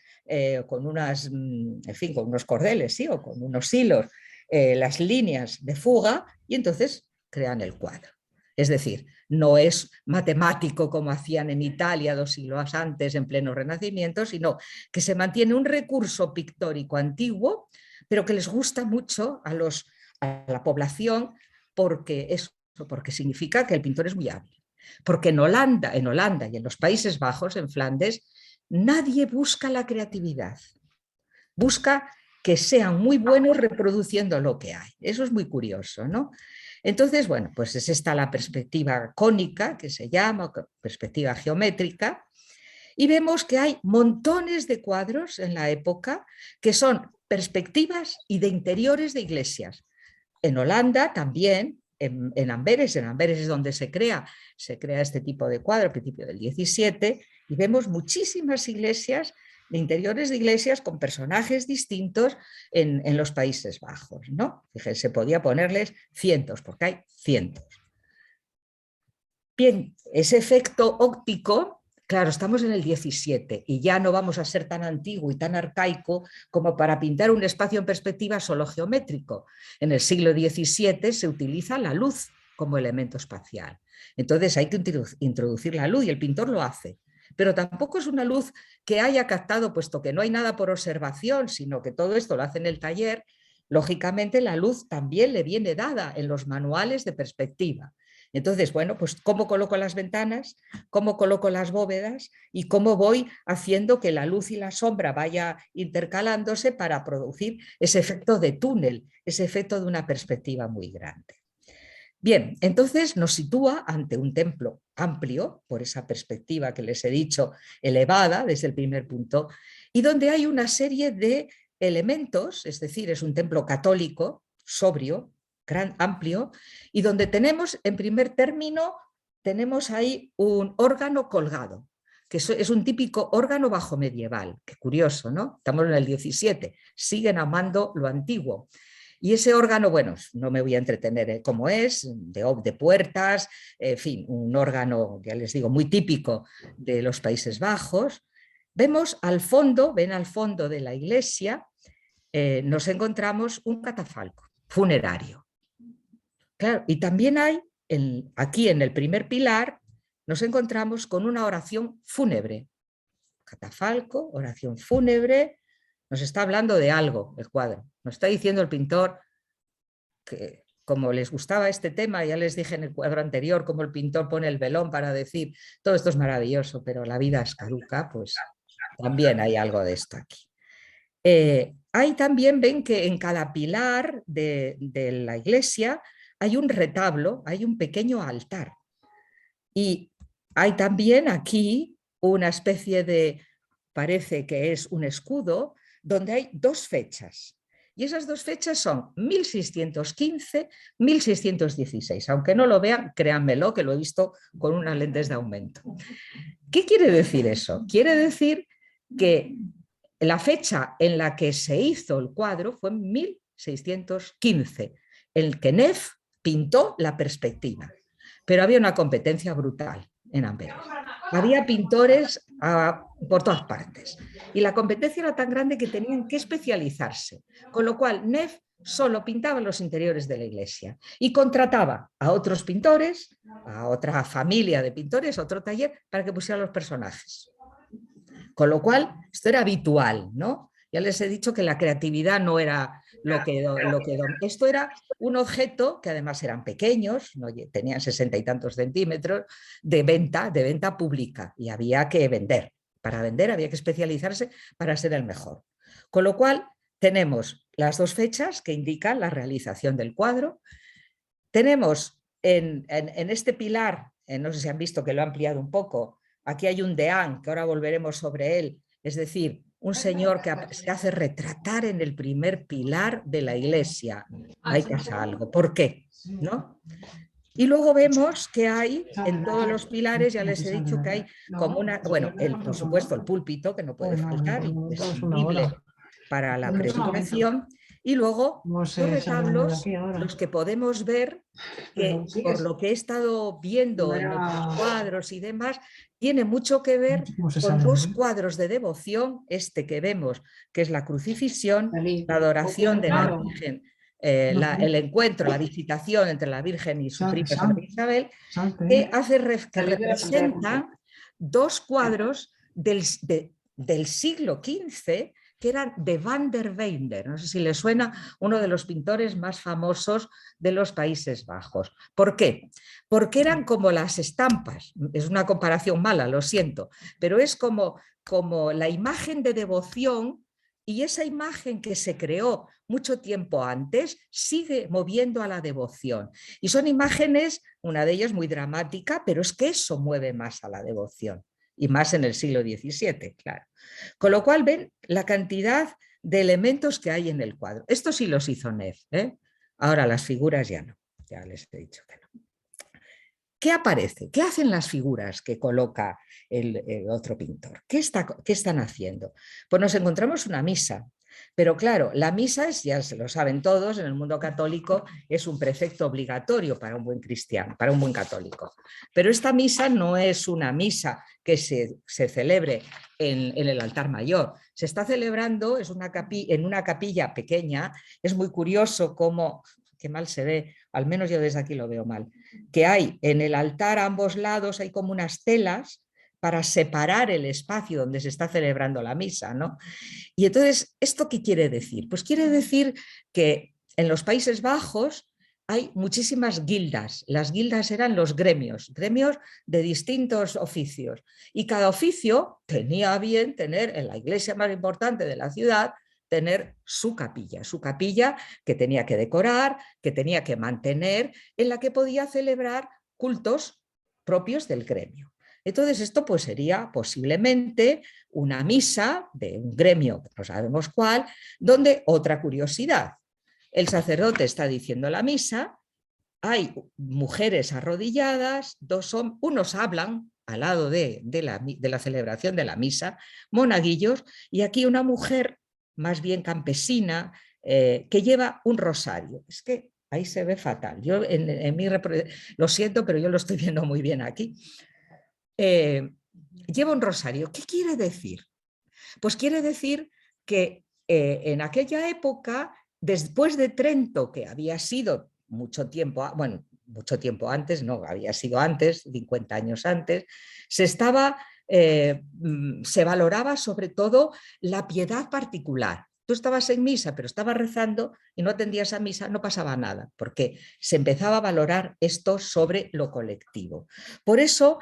Speaker 2: con unos cordeles, sí, o con unos hilos, las líneas de fuga y entonces crean el cuadro. Es decir, no es matemático como hacían en Italia 2 siglos antes en pleno Renacimiento, sino que se mantiene un recurso pictórico antiguo, pero que les gusta mucho a la población porque significa que el pintor es muy hábil. Porque en Holanda y en los Países Bajos, en Flandes, nadie busca la creatividad, busca que sean muy buenos reproduciendo lo que hay. Eso es muy curioso, ¿no? Entonces, bueno, pues es esta la perspectiva cónica, que se llama perspectiva geométrica, y vemos que hay montones de cuadros en la época que son perspectivas y de interiores de iglesias. En Holanda también, en Amberes es donde se crea este tipo de cuadro a principios del 17, y vemos muchísimas iglesias, de interiores de iglesias con personajes distintos en los Países Bajos, ¿no? Fíjense, podía ponerles cientos, porque hay cientos. Bien, ese efecto óptico, claro, estamos en el 17 y ya no vamos a ser tan antiguo y tan arcaico como para pintar un espacio en perspectiva solo geométrico. En el siglo XVII se utiliza la luz como elemento espacial. Entonces hay que introducir la luz y el pintor lo hace. Pero tampoco es una luz que haya captado, puesto que no hay nada por observación, sino que todo esto lo hace en el taller. Lógicamente la luz también le viene dada en los manuales de perspectiva. Entonces, bueno, pues cómo coloco las ventanas, cómo coloco las bóvedas y cómo voy haciendo que la luz y la sombra vaya intercalándose para producir ese efecto de túnel, ese efecto de una perspectiva muy grande. Bien, entonces nos sitúa ante un templo amplio, por esa perspectiva que les he dicho, elevada desde el primer punto, y donde hay una serie de elementos, es decir, es un templo católico, sobrio, amplio, y donde tenemos, en primer término, tenemos ahí un órgano colgado, que es un típico órgano bajo medieval. Qué curioso, ¿no? Estamos en el 17, siguen amando lo antiguo. Y ese órgano, bueno, no me voy a entretener cómo es, de puertas, en fin, un órgano, ya les digo, muy típico de los Países Bajos. Vemos al fondo, ven al fondo de la iglesia, nos encontramos un catafalco funerario. Claro, y también hay, aquí en el primer pilar, nos encontramos con una oración fúnebre. Catafalco, oración fúnebre, nos está hablando de algo el cuadro. Nos está diciendo el pintor que, como les gustaba este tema, ya les dije en el cuadro anterior, cómo el pintor pone el velón para decir, todo esto es maravilloso, pero la vida es caduca, pues también hay algo de esto aquí. Hay también, ven que en cada pilar de la iglesia hay un retablo, hay un pequeño altar. Y hay también aquí una especie de, parece que es un escudo, donde hay 2 fechas. Y esas 2 fechas son 1615, 1616. Aunque no lo vean, créanmelo, que lo he visto con unas lentes de aumento. ¿Qué quiere decir eso? Quiere decir que la fecha en la que se hizo el cuadro fue en 1615. el que Neff pintó la perspectiva, pero había una competencia brutal en Amberes. Había pintores por todas partes y la competencia era tan grande que tenían que especializarse, con lo cual Neff solo pintaba los interiores de la iglesia y contrataba a otros pintores, a otra familia de pintores, a otro taller, para que pusieran los personajes. Con lo cual, esto era habitual, ¿no? Ya les he dicho que la creatividad no era esto era un objeto que además eran pequeños, ¿no? Tenían 60 y tantos centímetros, de venta pública, y había que vender. Para vender había que especializarse para ser el mejor. Con lo cual tenemos las dos fechas que indican la realización del cuadro. Tenemos en este pilar, no sé si han visto que lo he ampliado un poco, aquí hay un deán, que ahora volveremos sobre él, es decir, un señor que se hace retratar en el primer pilar de la iglesia. Ahí pasa algo. ¿Por qué? ¿No? Y luego vemos que hay en todos los pilares, ya les he dicho que hay como una, bueno, por supuesto el púlpito, que no puede faltar, imprescindible para la predicación, y luego los retablos, los que podemos ver, que por lo que he estado viendo en otros cuadros y demás, tiene mucho que ver con dos cuadros de devoción, este que vemos, que es la crucifixión, la adoración de la Virgen, el encuentro, la visitación entre la Virgen y su prima Santa Isabel, que representan dos cuadros del siglo XV, que eran de Van der Weyden, no sé si les suena, uno de los pintores más famosos de los Países Bajos. ¿Por qué? Porque eran como las estampas, es una comparación mala, lo siento, pero es como la imagen de devoción, y esa imagen que se creó mucho tiempo antes sigue moviendo a la devoción. Y son imágenes, una de ellas muy dramática, pero es que eso mueve más a la devoción. Y más en el siglo XVII, claro. Con lo cual ven la cantidad de elementos que hay en el cuadro. Esto sí los hizo Neff, ¿eh? Ahora las figuras ya no, ya les he dicho que no. ¿Qué aparece? ¿Qué hacen las figuras que coloca el otro pintor? ¿Qué están haciendo? Pues nos encontramos una misa. Pero claro, la misa es, ya se lo saben todos, en el mundo católico es un precepto obligatorio para un buen cristiano, para un buen católico. Pero esta misa no es una misa que se celebre en el altar mayor. Se está celebrando en una capilla pequeña. Es muy curioso cómo, qué mal se ve, al menos yo desde aquí lo veo mal, que hay en el altar a ambos lados, hay como unas telas para separar el espacio donde se está celebrando la misa, ¿no? Y entonces, ¿esto qué quiere decir? Pues quiere decir que en los Países Bajos hay muchísimas guildas. Las guildas eran los gremios de distintos oficios. Y cada oficio tenía a bien tener en la iglesia más importante de la ciudad, tener su capilla que tenía que decorar, que tenía que mantener, en la que podía celebrar cultos propios del gremio. Entonces esto pues sería posiblemente una misa de un gremio, no sabemos cuál, donde otra curiosidad, el sacerdote está diciendo la misa, hay mujeres arrodilladas, unos hablan al lado de la celebración de la misa, monaguillos, y aquí una mujer más bien campesina que lleva un rosario. Es que ahí se ve fatal. Yo lo siento, pero yo lo estoy viendo muy bien aquí. Lleva un rosario. ¿Qué quiere decir? Pues quiere decir que en aquella época, después de Trento, que había sido mucho tiempo antes, no, había sido antes, 50 años antes, se valoraba sobre todo la piedad particular. Tú estabas en misa, pero estabas rezando y no atendías a misa, no pasaba nada, porque se empezaba a valorar esto sobre lo colectivo. Por eso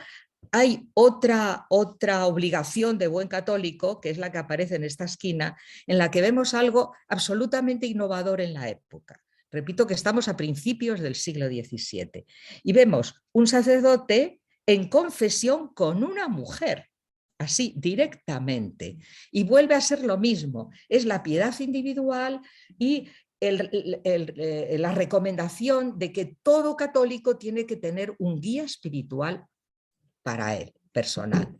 Speaker 2: hay otra obligación de buen católico, que es la que aparece en esta esquina, en la que vemos algo absolutamente innovador en la época. Repito que estamos a principios del siglo XVII y vemos un sacerdote en confesión con una mujer, así directamente, y vuelve a ser lo mismo, es la piedad individual y la recomendación de que todo católico tiene que tener un guía espiritual para él, personal.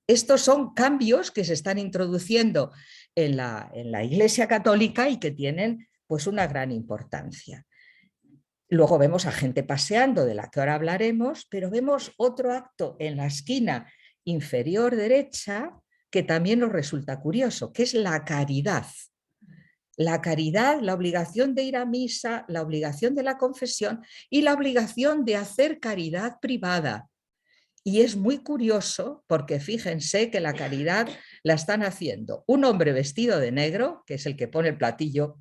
Speaker 2: Estos son cambios que se están introduciendo en la Iglesia Católica y que tienen pues una gran importancia. Luego vemos a gente paseando, de la que ahora hablaremos, pero vemos otro acto en la esquina inferior derecha que también nos resulta curioso, que es la caridad. La caridad, la obligación de ir a misa, la obligación de la confesión y la obligación de hacer caridad privada. Y es muy curioso porque fíjense que la caridad la están haciendo un hombre vestido de negro, que es el que pone el platillo,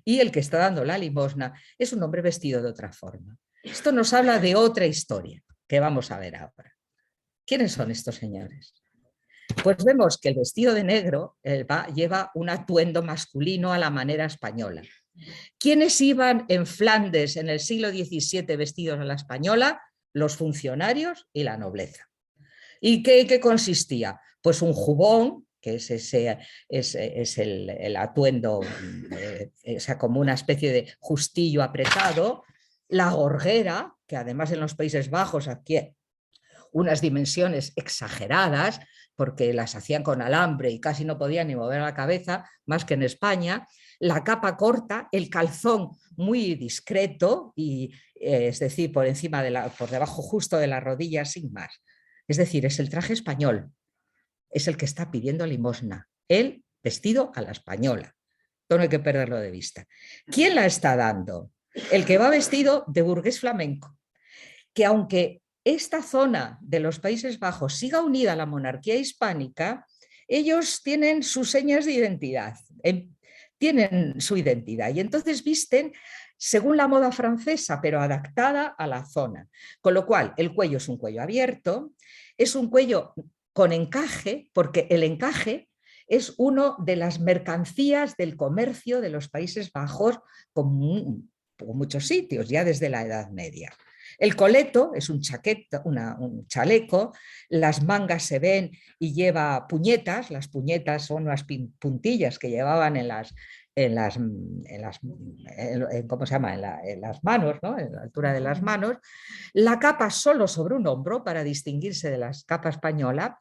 Speaker 2: y el que está dando la limosna es un hombre vestido de otra forma. Esto nos habla de otra historia que vamos a ver ahora. ¿Quiénes son estos señores? Pues vemos que el vestido de negro lleva un atuendo masculino a la manera española. ¿Quiénes iban en Flandes en el siglo XVII vestidos a la española? Los funcionarios y la nobleza. ¿Y qué consistía? Pues un jubón, que es el atuendo, o sea, como una especie de justillo apretado, la gorguera, que además en los Países Bajos adquiere unas dimensiones exageradas, porque las hacían con alambre y casi no podían ni mover la cabeza, más que en España, la capa corta, el calzón muy discreto, y, es decir, por debajo justo de la rodilla, sin más. Es decir, es el traje español, es el que está pidiendo limosna, el vestido a la española. Esto no hay que perderlo de vista. ¿Quién la está dando? El que va vestido de burgués flamenco, que aunque esta zona de los Países Bajos siga unida a la monarquía hispánica, ellos tienen sus señas de identidad, tienen su identidad y entonces visten según la moda francesa, pero adaptada a la zona. Con lo cual, el cuello es un cuello abierto, es un cuello con encaje, porque el encaje es una de las mercancías del comercio de los Países Bajos con muchos sitios, ya desde la Edad Media. El coleto es un chaleco, las mangas se ven y lleva puñetas, las puñetas son unas puntillas que llevaban ¿cómo se llama? En las manos, ¿no? En la altura de las manos. La capa solo sobre un hombro para distinguirse de la capa española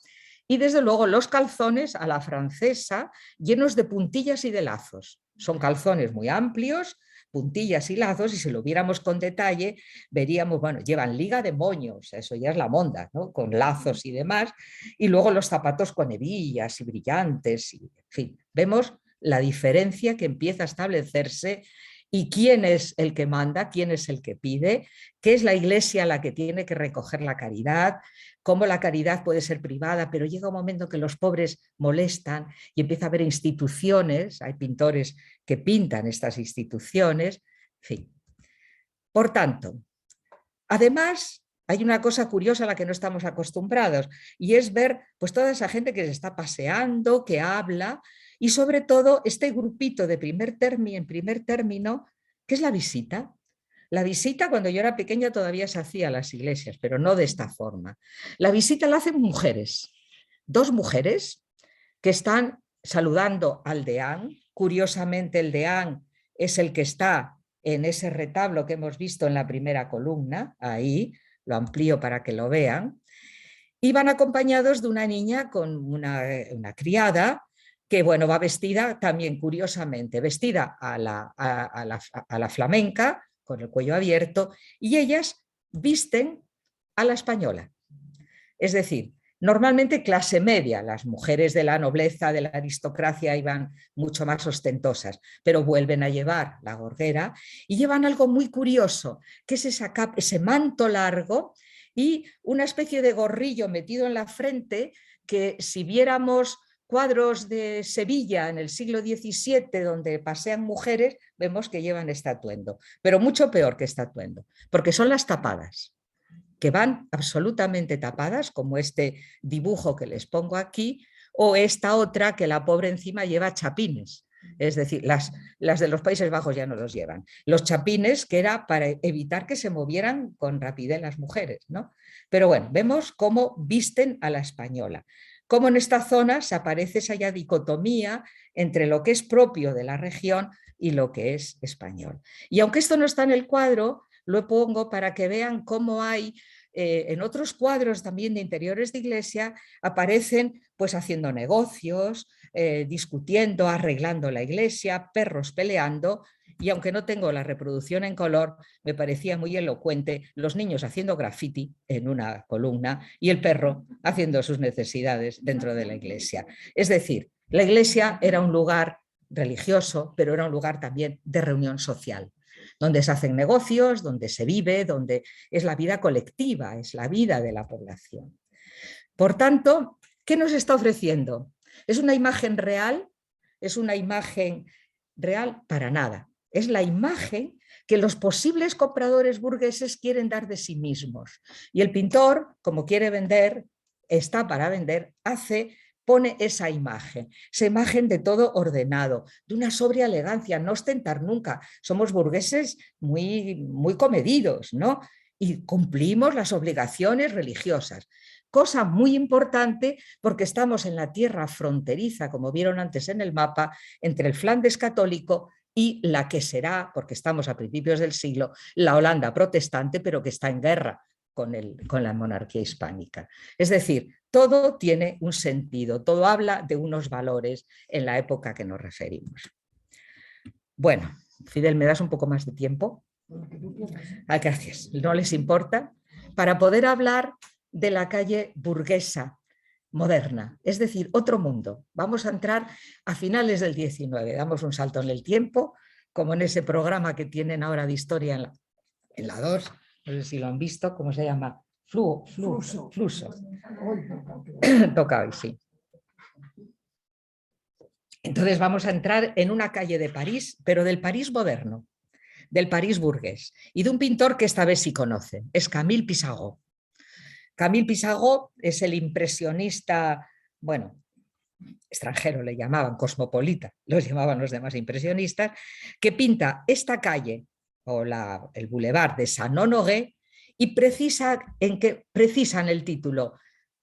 Speaker 2: y desde luego los calzones a la francesa llenos de puntillas y de lazos. Son calzones muy amplios, puntillas y lazos, y si lo viéramos con detalle veríamos, bueno, llevan liga de moños, eso ya es la monda, ¿no? Con lazos y demás, y luego los zapatos con hebillas y brillantes, y, en fin, vemos la diferencia que empieza a establecerse y quién es el que manda, quién es el que pide, qué es la iglesia la que tiene que recoger la caridad, cómo la caridad puede ser privada, pero llega un momento que los pobres molestan y empieza a haber instituciones, hay pintores que pintan estas instituciones, en fin. Por tanto, además, hay una cosa curiosa a la que no estamos acostumbrados y es ver pues, toda esa gente que se está paseando, que habla y sobre todo este grupito de en primer término, que es la visita. La visita cuando yo era pequeña todavía se hacía a las iglesias, pero no de esta forma. La visita la hacen mujeres, dos mujeres que están saludando al deán. Curiosamente el deán es el que está en ese retablo que hemos visto en la primera columna, ahí, lo amplío para que lo vean, y van acompañados de una niña con una criada que, bueno, va vestida también curiosamente, vestida a la flamenca, con el cuello abierto, y ellas visten a la española. Es decir, normalmente clase media, las mujeres de la nobleza, de la aristocracia iban mucho más ostentosas, pero vuelven a llevar la gorguera y llevan algo muy curioso, que es ese manto largo y una especie de gorrillo metido en la frente que si viéramos cuadros de Sevilla en el siglo XVII donde pasean mujeres, vemos que llevan este atuendo, pero mucho peor que este atuendo, porque son las tapadas, que van absolutamente tapadas, como este dibujo que les pongo aquí, o esta otra que la pobre encima lleva chapines. Es decir, las de los Países Bajos ya no los llevan. Los chapines, que era para evitar que se movieran con rapidez las mujeres, ¿no? Pero bueno, vemos cómo visten a la española. Cómo en esta zona se aparece esa ya dicotomía entre lo que es propio de la región y lo que es español. Y aunque esto no está en el cuadro, lo pongo para que vean cómo hay en otros cuadros también de interiores de iglesia, aparecen pues haciendo negocios, discutiendo, arreglando la iglesia, perros peleando y aunque no tengo la reproducción en color, me parecía muy elocuente los niños haciendo graffiti en una columna y el perro haciendo sus necesidades dentro de la iglesia. Es decir, la iglesia era un lugar religioso, pero era un lugar también de reunión social, donde se hacen negocios, donde se vive, donde es la vida colectiva, es la vida de la población. Por tanto, ¿qué nos está ofreciendo? ¿Es una imagen real? ¿Es una imagen real? Para nada. Es la imagen que los posibles compradores burgueses quieren dar de sí mismos. Y el pintor, como quiere vender, está para vender, pone esa imagen de todo ordenado, de una sobria elegancia, no ostentar nunca. Somos burgueses muy comedidos, ¿no? Y cumplimos las obligaciones religiosas. Cosa muy importante porque estamos en la tierra fronteriza, como vieron antes en el mapa, entre el Flandes católico y la que será, porque estamos a principios del siglo, la Holanda protestante, pero que está en guerra con la monarquía hispánica. Es decir, todo tiene un sentido, todo habla de unos valores en la época que nos referimos. Bueno, Fidel, ¿me das un poco más de tiempo? Ah, gracias. ¿No les importa? Para poder hablar de la calle burguesa moderna, es decir, otro mundo. Vamos a entrar a finales del 19, damos un salto en el tiempo, como en ese programa que tienen ahora de historia en la 2, no sé si lo han visto, ¿cómo se llama? Fluso. Toca hoy, sí. Entonces vamos a entrar en una calle de París, pero del París moderno, del París burgués, y de un pintor que esta vez sí conocen, es Camille Pissarro. Camille Pissarro es el impresionista, bueno, extranjero le llamaban, cosmopolita, los llamaban los demás impresionistas, que pinta esta calle, o el boulevard de Saint-Honoré, y precisan el título,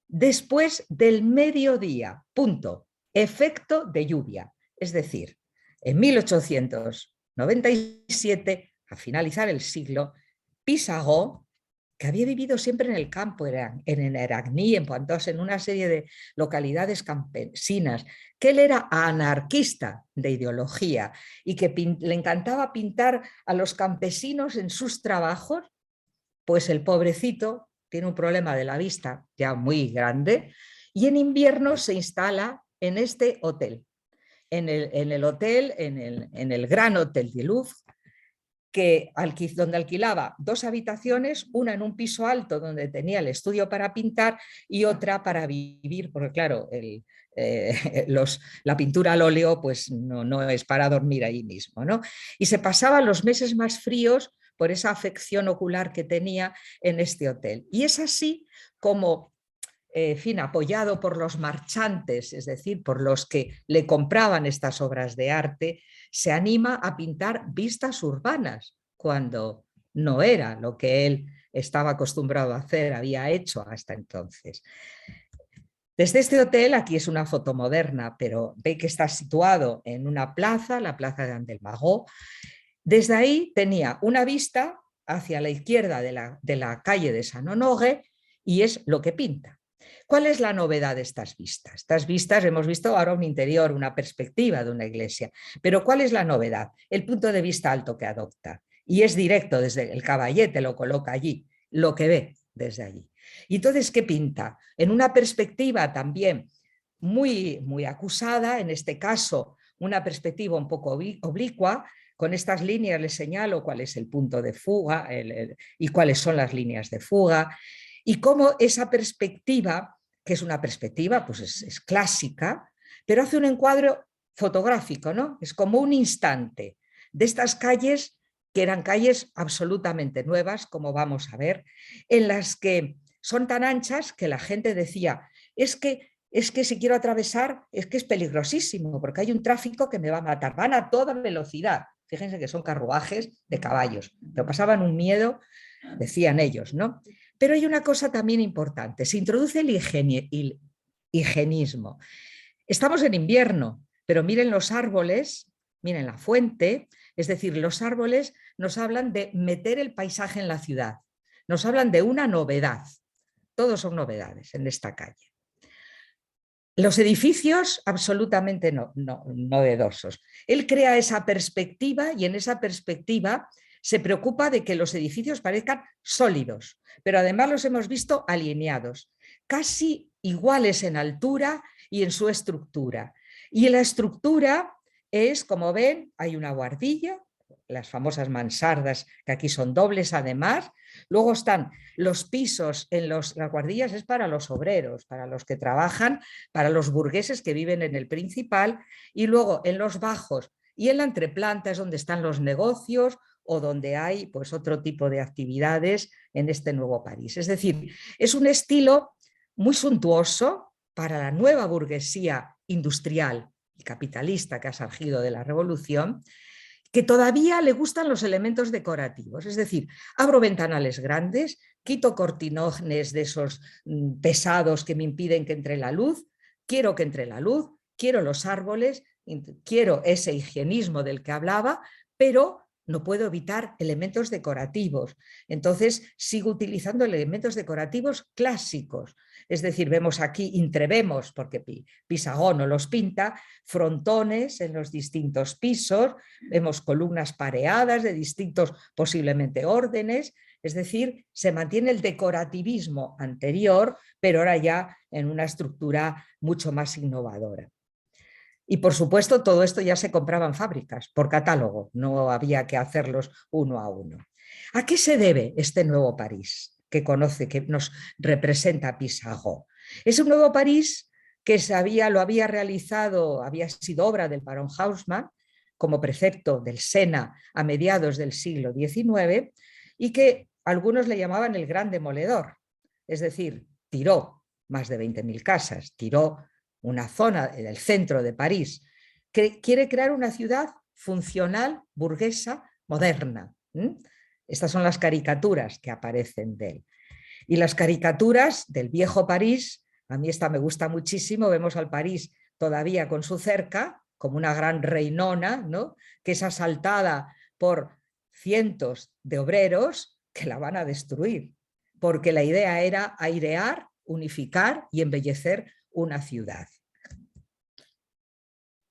Speaker 2: después del mediodía, punto, efecto de lluvia. Es decir, en 1897, a finalizar el siglo, Pissarro, que había vivido siempre en el campo, en Eragny, en Pontós, en una serie de localidades campesinas, que él era anarquista de ideología y que le encantaba pintar a los campesinos en sus trabajos, pues el pobrecito tiene un problema de la vista ya muy grande y en invierno se instala en este hotel, en el Gran Hotel de Louvre, donde alquilaba 2 habitaciones, una en un piso alto donde tenía el estudio para pintar y otra para vivir, porque claro, la pintura al óleo pues no es para dormir allí mismo, ¿no? Y se pasaba los meses más fríos por esa afección ocular que tenía en este hotel. Y es así como, apoyado por los marchantes, es decir, por los que le compraban estas obras de arte, se anima a pintar vistas urbanas, cuando no era lo que él estaba acostumbrado a hacer, había hecho hasta entonces. Desde este hotel, aquí es una foto moderna, pero ve que está situado en una plaza, la plaza de Andelmago. Desde ahí tenía una vista hacia la izquierda de la calle de Saint-Honoré y es lo que pinta. ¿Cuál es la novedad de estas vistas? Estas vistas hemos visto ahora un interior, una perspectiva de una iglesia, pero ¿cuál es la novedad? El punto de vista alto que adopta y es directo desde el caballete, lo coloca allí, lo que ve desde allí. Y entonces, ¿qué pinta? En una perspectiva también muy acusada, en este caso una perspectiva un poco oblicua. Con estas líneas les señalo cuál es el punto de fuga y cuáles son las líneas de fuga y cómo esa perspectiva, que es una perspectiva pues es clásica, pero hace un encuadro fotográfico, ¿no? Es como un instante de estas calles que eran calles absolutamente nuevas, como vamos a ver, en las que son tan anchas que la gente decía, es que si quiero atravesar, es que es peligrosísimo, porque hay un tráfico que me va a matar, van a toda velocidad. Fíjense que son carruajes de caballos, pero pasaban un miedo, decían ellos, ¿no? Pero hay una cosa también importante, se introduce el higienismo. Estamos en invierno, pero miren los árboles, miren la fuente, es decir, los árboles nos hablan de meter el paisaje en la ciudad, nos hablan de una novedad, todos son novedades en esta calle. Los edificios absolutamente no novedosos. Él crea esa perspectiva y en esa perspectiva se preocupa de que los edificios parezcan sólidos, pero además los hemos visto alineados, casi iguales en altura y en su estructura. Y en la estructura es, como ven, hay una buhardilla, las famosas mansardas, que aquí son dobles además. Luego están los pisos en las buhardillas, es para los obreros, para los que trabajan, para los burgueses que viven en el principal, y luego en los bajos y en la entreplanta es donde están los negocios o donde hay pues otro tipo de actividades en este nuevo París. Es decir, es un estilo muy suntuoso para la nueva burguesía industrial y capitalista que ha surgido de la revolución, que todavía le gustan los elementos decorativos, es decir, abro ventanales grandes, quito cortinones de esos pesados que me impiden que entre la luz, quiero que entre la luz, quiero los árboles, quiero ese higienismo del que hablaba, pero no puedo evitar elementos decorativos. Entonces sigo utilizando elementos decorativos clásicos. Es decir, vemos aquí, entrevemos, porque Pissarro no los pinta, frontones en los distintos pisos, vemos columnas pareadas de distintos posiblemente órdenes, es decir, se mantiene el decorativismo anterior, pero ahora ya en una estructura mucho más innovadora. Y por supuesto todo esto ya se compraba en fábricas, por catálogo, no había que hacerlos uno a uno. ¿A qué se debe este nuevo París que conoce, que nos representa Pissarro? Es un nuevo París que lo había realizado, había sido obra del barón Haussmann como prefecto del Sena a mediados del siglo XIX y que algunos le llamaban el gran demoledor, es decir, tiró más de 20.000 casas, tiró una zona del centro de París, que quiere crear una ciudad funcional, burguesa, moderna. Estas son las caricaturas que aparecen de él. Y las caricaturas del viejo París, a mí esta me gusta muchísimo, vemos al París todavía con su cerca, como una gran reinona, ¿no?, que es asaltada por cientos de obreros que la van a destruir, porque la idea era airear, unificar y embellecer una ciudad.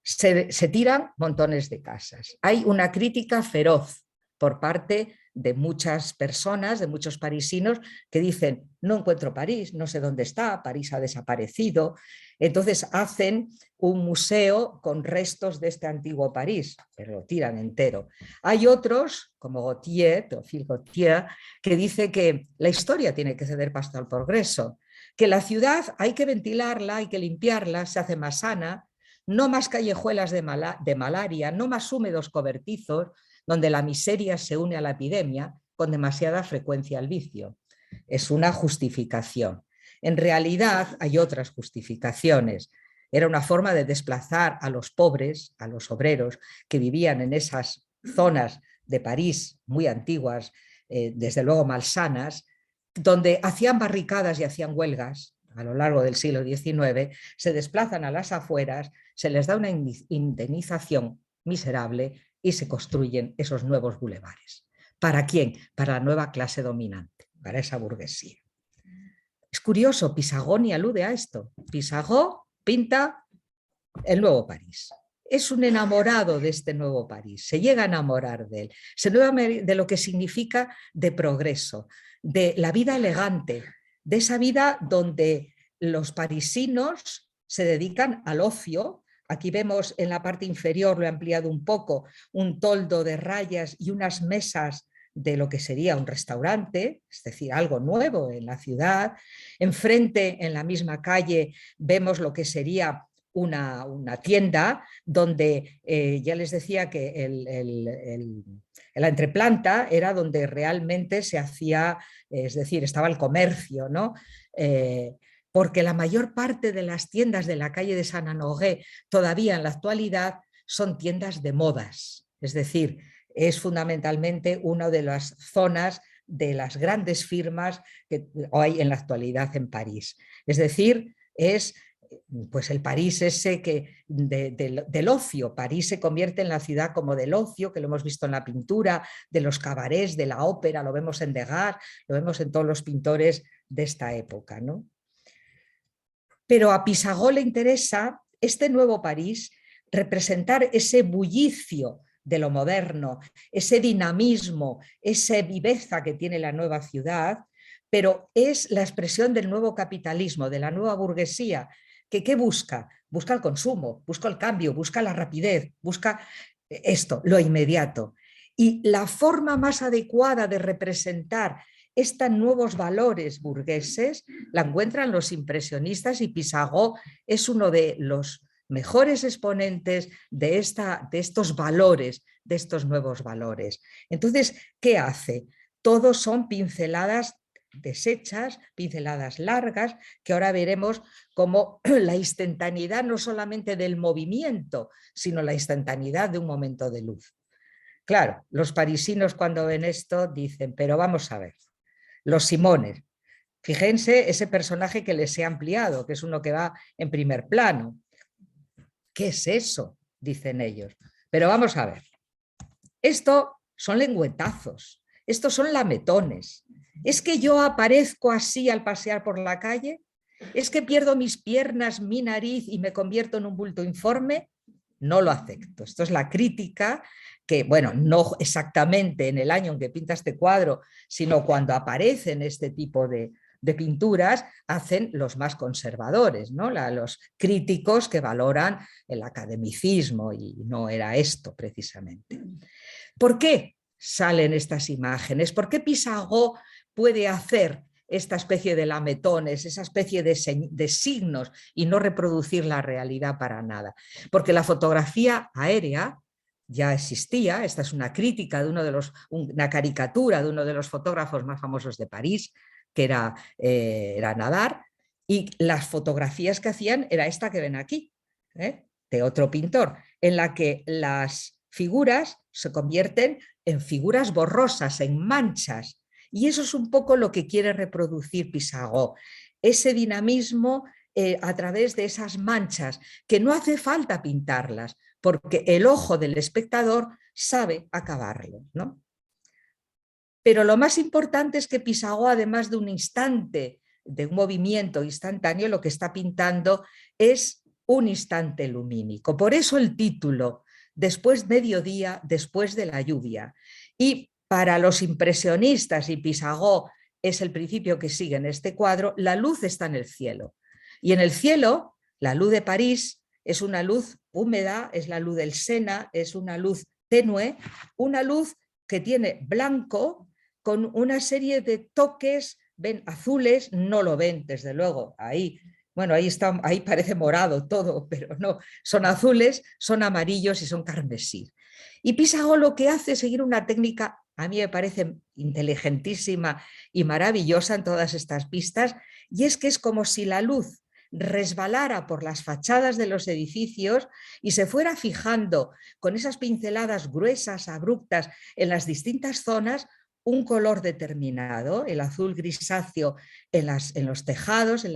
Speaker 2: Se tiran montones de casas. Hay una crítica feroz por parte de muchas personas, de muchos parisinos, que dicen, no encuentro París, no sé dónde está, París ha desaparecido. Entonces hacen un museo con restos de este antiguo París, pero lo tiran entero. Hay otros, como Gautier, Théophile Gautier, que dice que la historia tiene que ceder paso al progreso, que la ciudad hay que ventilarla, hay que limpiarla, se hace más sana, no más callejuelas de malaria, no más húmedos cobertizos, donde la miseria se une a la epidemia con demasiada frecuencia al vicio. Es una justificación. En realidad hay otras justificaciones. Era una forma de desplazar a los pobres, a los obreros que vivían en esas zonas de París muy antiguas, desde luego malsanas, donde hacían barricadas y hacían huelgas a lo largo del siglo XIX, se desplazan a las afueras, se les da una indemnización miserable y se construyen esos nuevos bulevares. ¿Para quién? Para la nueva clase dominante, para esa burguesía. Es curioso, Pissarro ni alude a esto. Pissarro pinta el nuevo París. Es un enamorado de este nuevo París, se llega a enamorar de él, se enamora de lo que significa de progreso, de la vida elegante, de esa vida donde los parisinos se dedican al ocio. Aquí vemos en la parte inferior, lo he ampliado un poco, un toldo de rayas y unas mesas de lo que sería un restaurante, es decir, algo nuevo en la ciudad. Enfrente, en la misma calle, vemos lo que sería una tienda donde ya les decía que la entreplanta era donde realmente se hacía, es decir, estaba el comercio, ¿no? Porque la mayor parte de las tiendas de la calle de Saint-Honoré todavía en la actualidad son tiendas de modas, es decir, es fundamentalmente una de las zonas de las grandes firmas que hay en la actualidad en París. Es decir, es pues el París ese del ocio. París se convierte en la ciudad como del ocio, que lo hemos visto en la pintura, de los cabarets, de la ópera, lo vemos en Degas, lo vemos en todos los pintores de esta época, ¿no? Pero a Pissarro le interesa este nuevo París, representar ese bullicio de lo moderno, ese dinamismo, esa viveza que tiene la nueva ciudad, pero es la expresión del nuevo capitalismo, de la nueva burguesía, que ¿qué busca? Busca el consumo, busca el cambio, busca la rapidez, busca esto, lo inmediato. Y la forma más adecuada de representar estos nuevos valores burgueses la encuentran los impresionistas, y Pissarro es uno de los mejores exponentes de estos valores, de estos nuevos valores. Entonces, ¿qué hace? Todos son pinceladas deshechas, pinceladas largas, que ahora veremos como la instantaneidad no solamente del movimiento, sino la instantaneidad de un momento de luz. Claro, los parisinos cuando ven esto dicen, pero vamos a ver, los Simones, fíjense ese personaje que les he ampliado, que es uno que va en primer plano. ¿Qué es eso?, dicen ellos. Pero vamos a ver, esto son lengüetazos, estos son lametones. ¿Es que yo aparezco así al pasear por la calle? ¿Es que pierdo mis piernas, mi nariz y me convierto en un bulto informe? No lo acepto. Esto es la crítica que, bueno, no exactamente en el año en que pinta este cuadro, sino cuando aparecen este tipo de pinturas, hacen los más conservadores, ¿no? Los críticos que valoran el academicismo, y no era esto precisamente. ¿Por qué salen estas imágenes? ¿Por qué Pissarro puede hacer esta especie de lametones, esa especie de signos, y no reproducir la realidad para nada? Porque la fotografía aérea ya existía. Esta es una crítica de una caricatura de uno de los fotógrafos más famosos de París, que era Nadar, y las fotografías que hacían era esta que ven aquí, de otro pintor, en la que las figuras se convierten en figuras borrosas, en manchas, y eso es un poco lo que quiere reproducir Pissarro, ese dinamismo a través de esas manchas, que no hace falta pintarlas, porque el ojo del espectador sabe acabarlo, ¿no? Pero lo más importante es que Pissarro, además de un instante, de un movimiento instantáneo, lo que está pintando es un instante lumínico. Por eso el título, Después mediodía, después de la lluvia. Y para los impresionistas, y Pissarro es el principio que sigue en este cuadro, la luz está en el cielo. Y en el cielo, la luz de París es una luz húmeda, es la luz del Sena, es una luz tenue, una luz que tiene blanco con una serie de toques, ven, azules, no lo ven desde luego, ahí, bueno, ahí parece morado todo, pero no, son azules, son amarillos y son carmesí. Y Pissarro lo que hace es seguir una técnica, a mí me parece inteligentísima y maravillosa en todas estas pistas, y es que es como si la luz resbalara por las fachadas de los edificios y se fuera fijando con esas pinceladas gruesas, abruptas, en las distintas zonas, un color determinado, el azul grisáceo en los tejados, en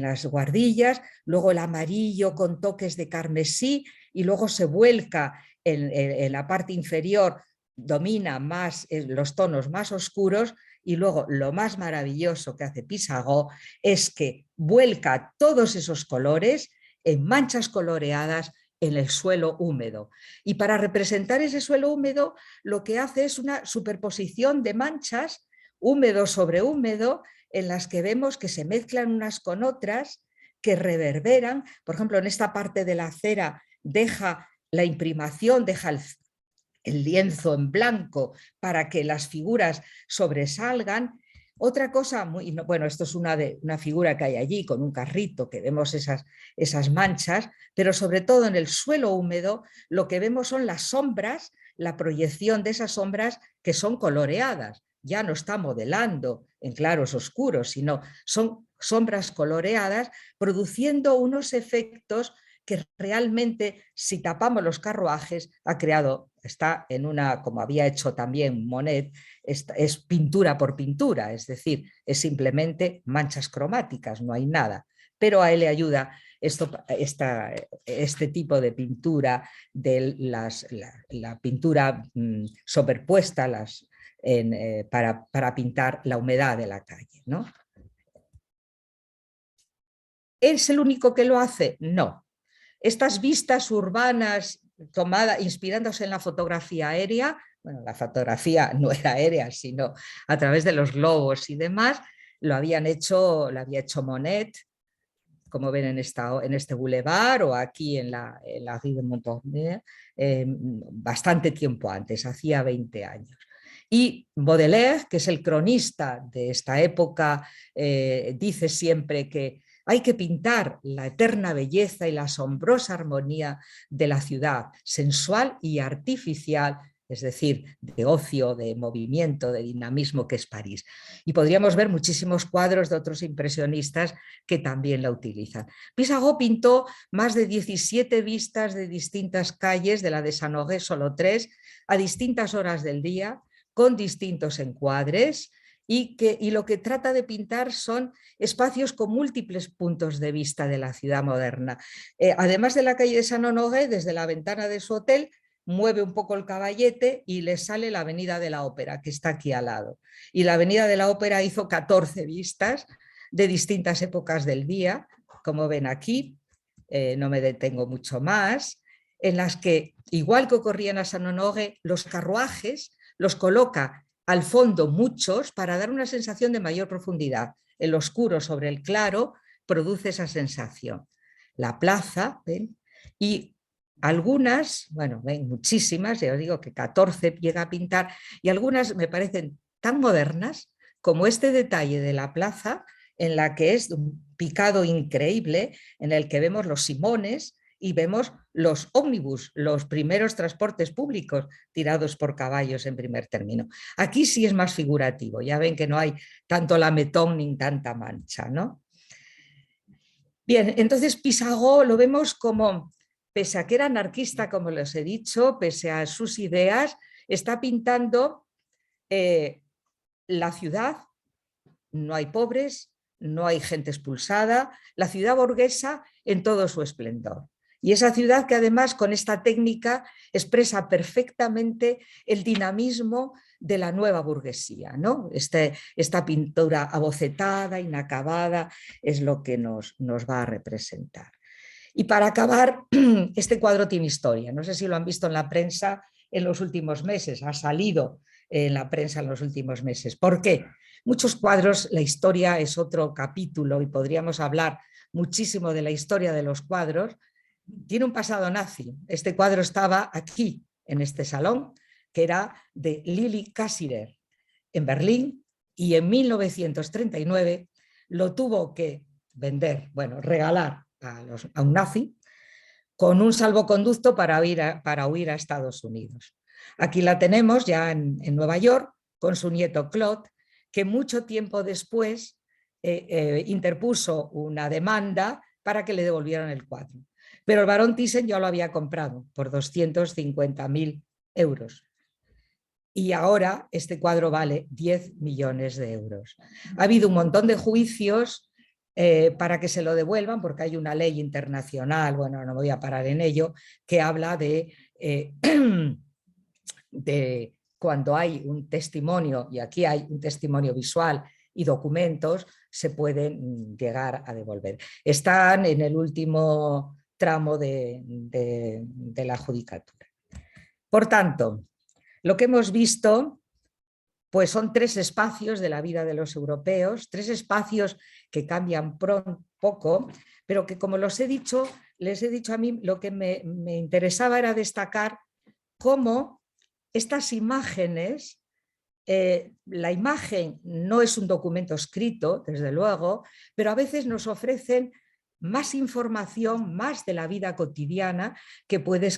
Speaker 2: las guardillas, luego el amarillo con toques de carmesí, y luego se vuelca en la parte inferior, domina más los tonos más oscuros, y luego lo más maravilloso que hace Pissarro es que vuelca todos esos colores en manchas coloreadas en el suelo húmedo. Y para representar ese suelo húmedo, lo que hace es una superposición de manchas, húmedo sobre húmedo, en las que vemos que se mezclan unas con otras, que reverberan. Por ejemplo, en esta parte de la acera deja la imprimación, deja el lienzo en blanco para que las figuras sobresalgan. Otra cosa, bueno, esto es una figura que hay allí con un carrito, que vemos esas manchas, pero sobre todo en el suelo húmedo lo que vemos son las sombras, la proyección de esas sombras que son coloreadas. Ya no está modelando en claros oscuros, sino son sombras coloreadas, produciendo unos efectos que realmente, si tapamos los carruajes, está en una, como había hecho también Monet, es pintura por pintura, es decir, es simplemente manchas cromáticas, no hay nada. Pero a él le ayuda este tipo de pintura, de la pintura superpuesta para pintar la humedad de la calle, ¿no? ¿Es el único que lo hace? No. Estas vistas urbanas inspirándose en la fotografía aérea, bueno, la fotografía no era aérea, sino a través de los globos y demás, lo había hecho Monet, como ven en este bulevar o aquí en la Rue de Montaigne, bastante tiempo antes, hacía 20 años. Y Baudelaire, que es el cronista de esta época, dice siempre que hay que pintar la eterna belleza y la asombrosa armonía de la ciudad, sensual y artificial, es decir, de ocio, de movimiento, de dinamismo, que es París. Y podríamos ver muchísimos cuadros de otros impresionistas que también la utilizan. Pissarro pintó más de 17 vistas de distintas calles, de la de Saint-Honoré solo 3, a distintas horas del día, con distintos encuadres, y lo que trata de pintar son espacios con múltiples puntos de vista de la ciudad moderna. Además de la calle de Saint-Honoré, desde la ventana de su hotel, mueve un poco el caballete y le sale la Avenida de la Ópera, que está aquí al lado. Y la Avenida de la Ópera hizo 14 vistas de distintas épocas del día, como ven aquí, no me detengo mucho más, en las que, igual que ocurría en Saint-Honoré, los carruajes los coloca al fondo muchos para dar una sensación de mayor profundidad. El oscuro sobre el claro produce esa sensación. La plaza, ¿ven? Y algunas, bueno, ven, muchísimas, ya os digo que 14 llega a pintar, y algunas me parecen tan modernas como este detalle de la plaza, en la que es un picado increíble, en el que vemos los simones y vemos los ómnibus, los primeros transportes públicos tirados por caballos en primer término. Aquí sí es más figurativo, ya ven que no hay tanto lametón ni tanta mancha, ¿no? Bien, entonces Pissarro lo vemos como, pese a que era anarquista, como les he dicho, pese a sus ideas, está pintando la ciudad, no hay pobres, no hay gente expulsada, la ciudad burguesa en todo su esplendor. Y esa ciudad que además con esta técnica expresa perfectamente el dinamismo de la nueva burguesía, ¿no? Esta pintura abocetada, inacabada, es lo que nos va a representar. Y para acabar, este cuadro tiene historia. No sé si lo han visto en la prensa en los últimos meses, ha salido en la prensa en los últimos meses. ¿Por qué? Muchos cuadros, la historia es otro capítulo y podríamos hablar muchísimo de la historia de los cuadros. Tiene un pasado nazi. Este cuadro estaba aquí, en este salón, que era de Lili Kassirer, en Berlín, y en 1939 lo tuvo que vender, bueno, regalar a un nazi, con un salvoconducto para huir a Estados Unidos. Aquí la tenemos ya en Nueva York, con su nieto Claude, que mucho tiempo después interpuso una demanda para que le devolvieran el cuadro. Pero el barón Thyssen ya lo había comprado por 250.000 euros. Y ahora este cuadro vale 10 millones de euros. Ha habido un montón de juicios para que se lo devuelvan, porque hay una ley internacional, bueno, no voy a parar en ello, que habla de cuando hay un testimonio, y aquí hay un testimonio visual y documentos, se pueden llegar a devolver. Están en el último tramo de la judicatura. Por tanto, lo que hemos visto pues son 3 espacios de la vida de los europeos, 3 espacios que cambian poco, pero que, como les he dicho a mí, lo que me interesaba era destacar cómo estas imágenes, la imagen no es un documento escrito, desde luego, pero a veces nos ofrecen más información, más de la vida cotidiana que puede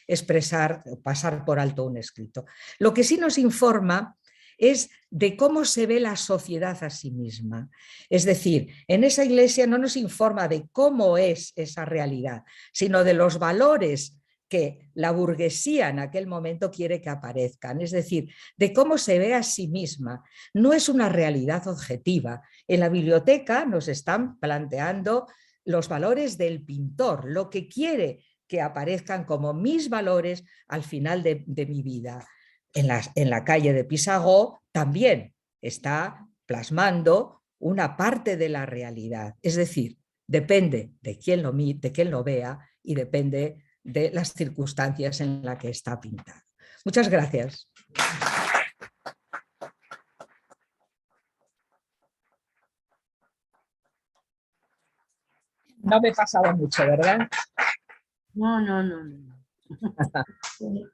Speaker 2: expresar, pasar por alto un escrito. Lo que sí nos informa es de cómo se ve la sociedad a sí misma. Es decir, en esa iglesia no nos informa de cómo es esa realidad, sino de los valores que la burguesía en aquel momento quiere que aparezcan, es decir, de cómo se ve a sí misma. No es una realidad objetiva. En la biblioteca nos están planteando los valores del pintor, lo que quiere que aparezcan como mis valores al final de mi vida. En la calle de Pissarro también está plasmando una parte de la realidad. Es decir, depende de quién lo vea y depende de las circunstancias en las que está pintado. Muchas gracias. No me he pasado mucho, ¿verdad?
Speaker 3: No.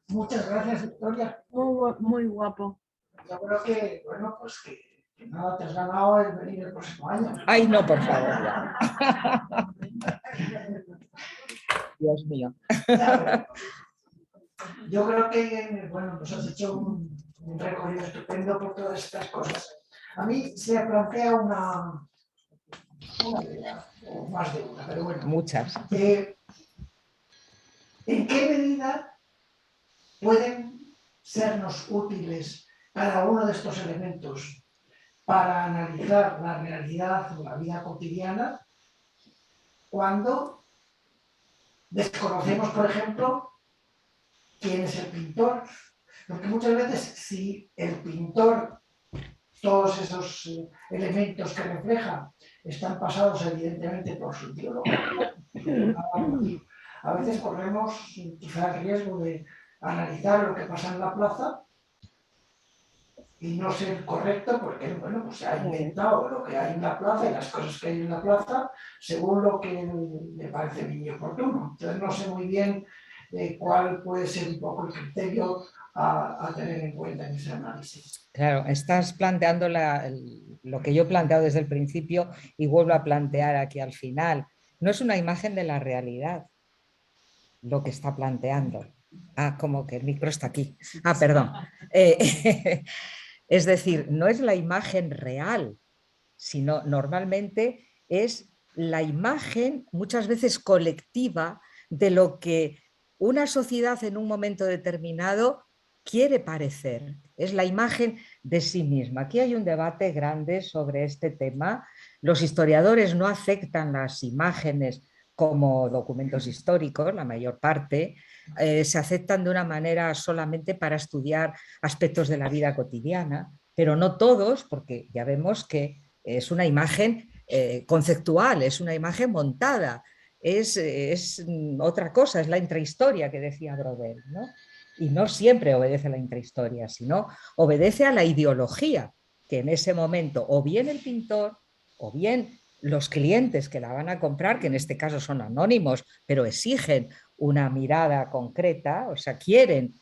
Speaker 1: Muchas gracias, Victoria.
Speaker 3: Muy guapo.
Speaker 1: Yo creo que, bueno, pues que nada te has ganado el venir el próximo año.
Speaker 2: Ay, no, por favor. Ya. Dios mío.
Speaker 1: Yo creo que, bueno, pues has hecho un recorrido estupendo por todas estas cosas. A mí se me plantea una idea, o más de una, pero bueno.
Speaker 2: Muchas.
Speaker 1: ¿En qué medida pueden sernos útiles cada uno de estos elementos para analizar la realidad o la vida cotidiana cuando desconocemos, por ejemplo, quién es el pintor? Porque muchas veces si el pintor, todos esos elementos que refleja están pasados evidentemente por su ideología, a veces corremos quizá el riesgo de analizar lo que pasa en la plaza y no ser correcto porque, bueno, pues se ha inventado lo que hay en la plaza y las cosas que hay en la plaza según lo que le parece bien y oportuno. Entonces no sé muy bien cuál puede ser un poco el criterio a tener en cuenta en ese análisis.
Speaker 2: Claro, estás planteando lo que yo he planteado desde el principio y vuelvo a plantear aquí al final. No es una imagen de la realidad lo que está planteando. Ah, como que el micro está aquí. Ah, perdón. Es decir, no es la imagen real, sino normalmente es la imagen muchas veces colectiva de lo que una sociedad en un momento determinado quiere parecer. Es la imagen de sí misma. Aquí hay un debate grande sobre este tema. Los historiadores no aceptan las imágenes como documentos históricos, la mayor parte, se aceptan de una manera solamente para estudiar aspectos de la vida cotidiana, pero no todos, porque ya vemos que es una imagen conceptual, es una imagen montada, es otra cosa, es la intrahistoria que decía Brodel, ¿no? Y no siempre obedece a la intrahistoria, sino obedece a la ideología que en ese momento o bien el pintor o bien los clientes que la van a comprar, que en este caso son anónimos, pero exigen una mirada concreta, o sea, quieren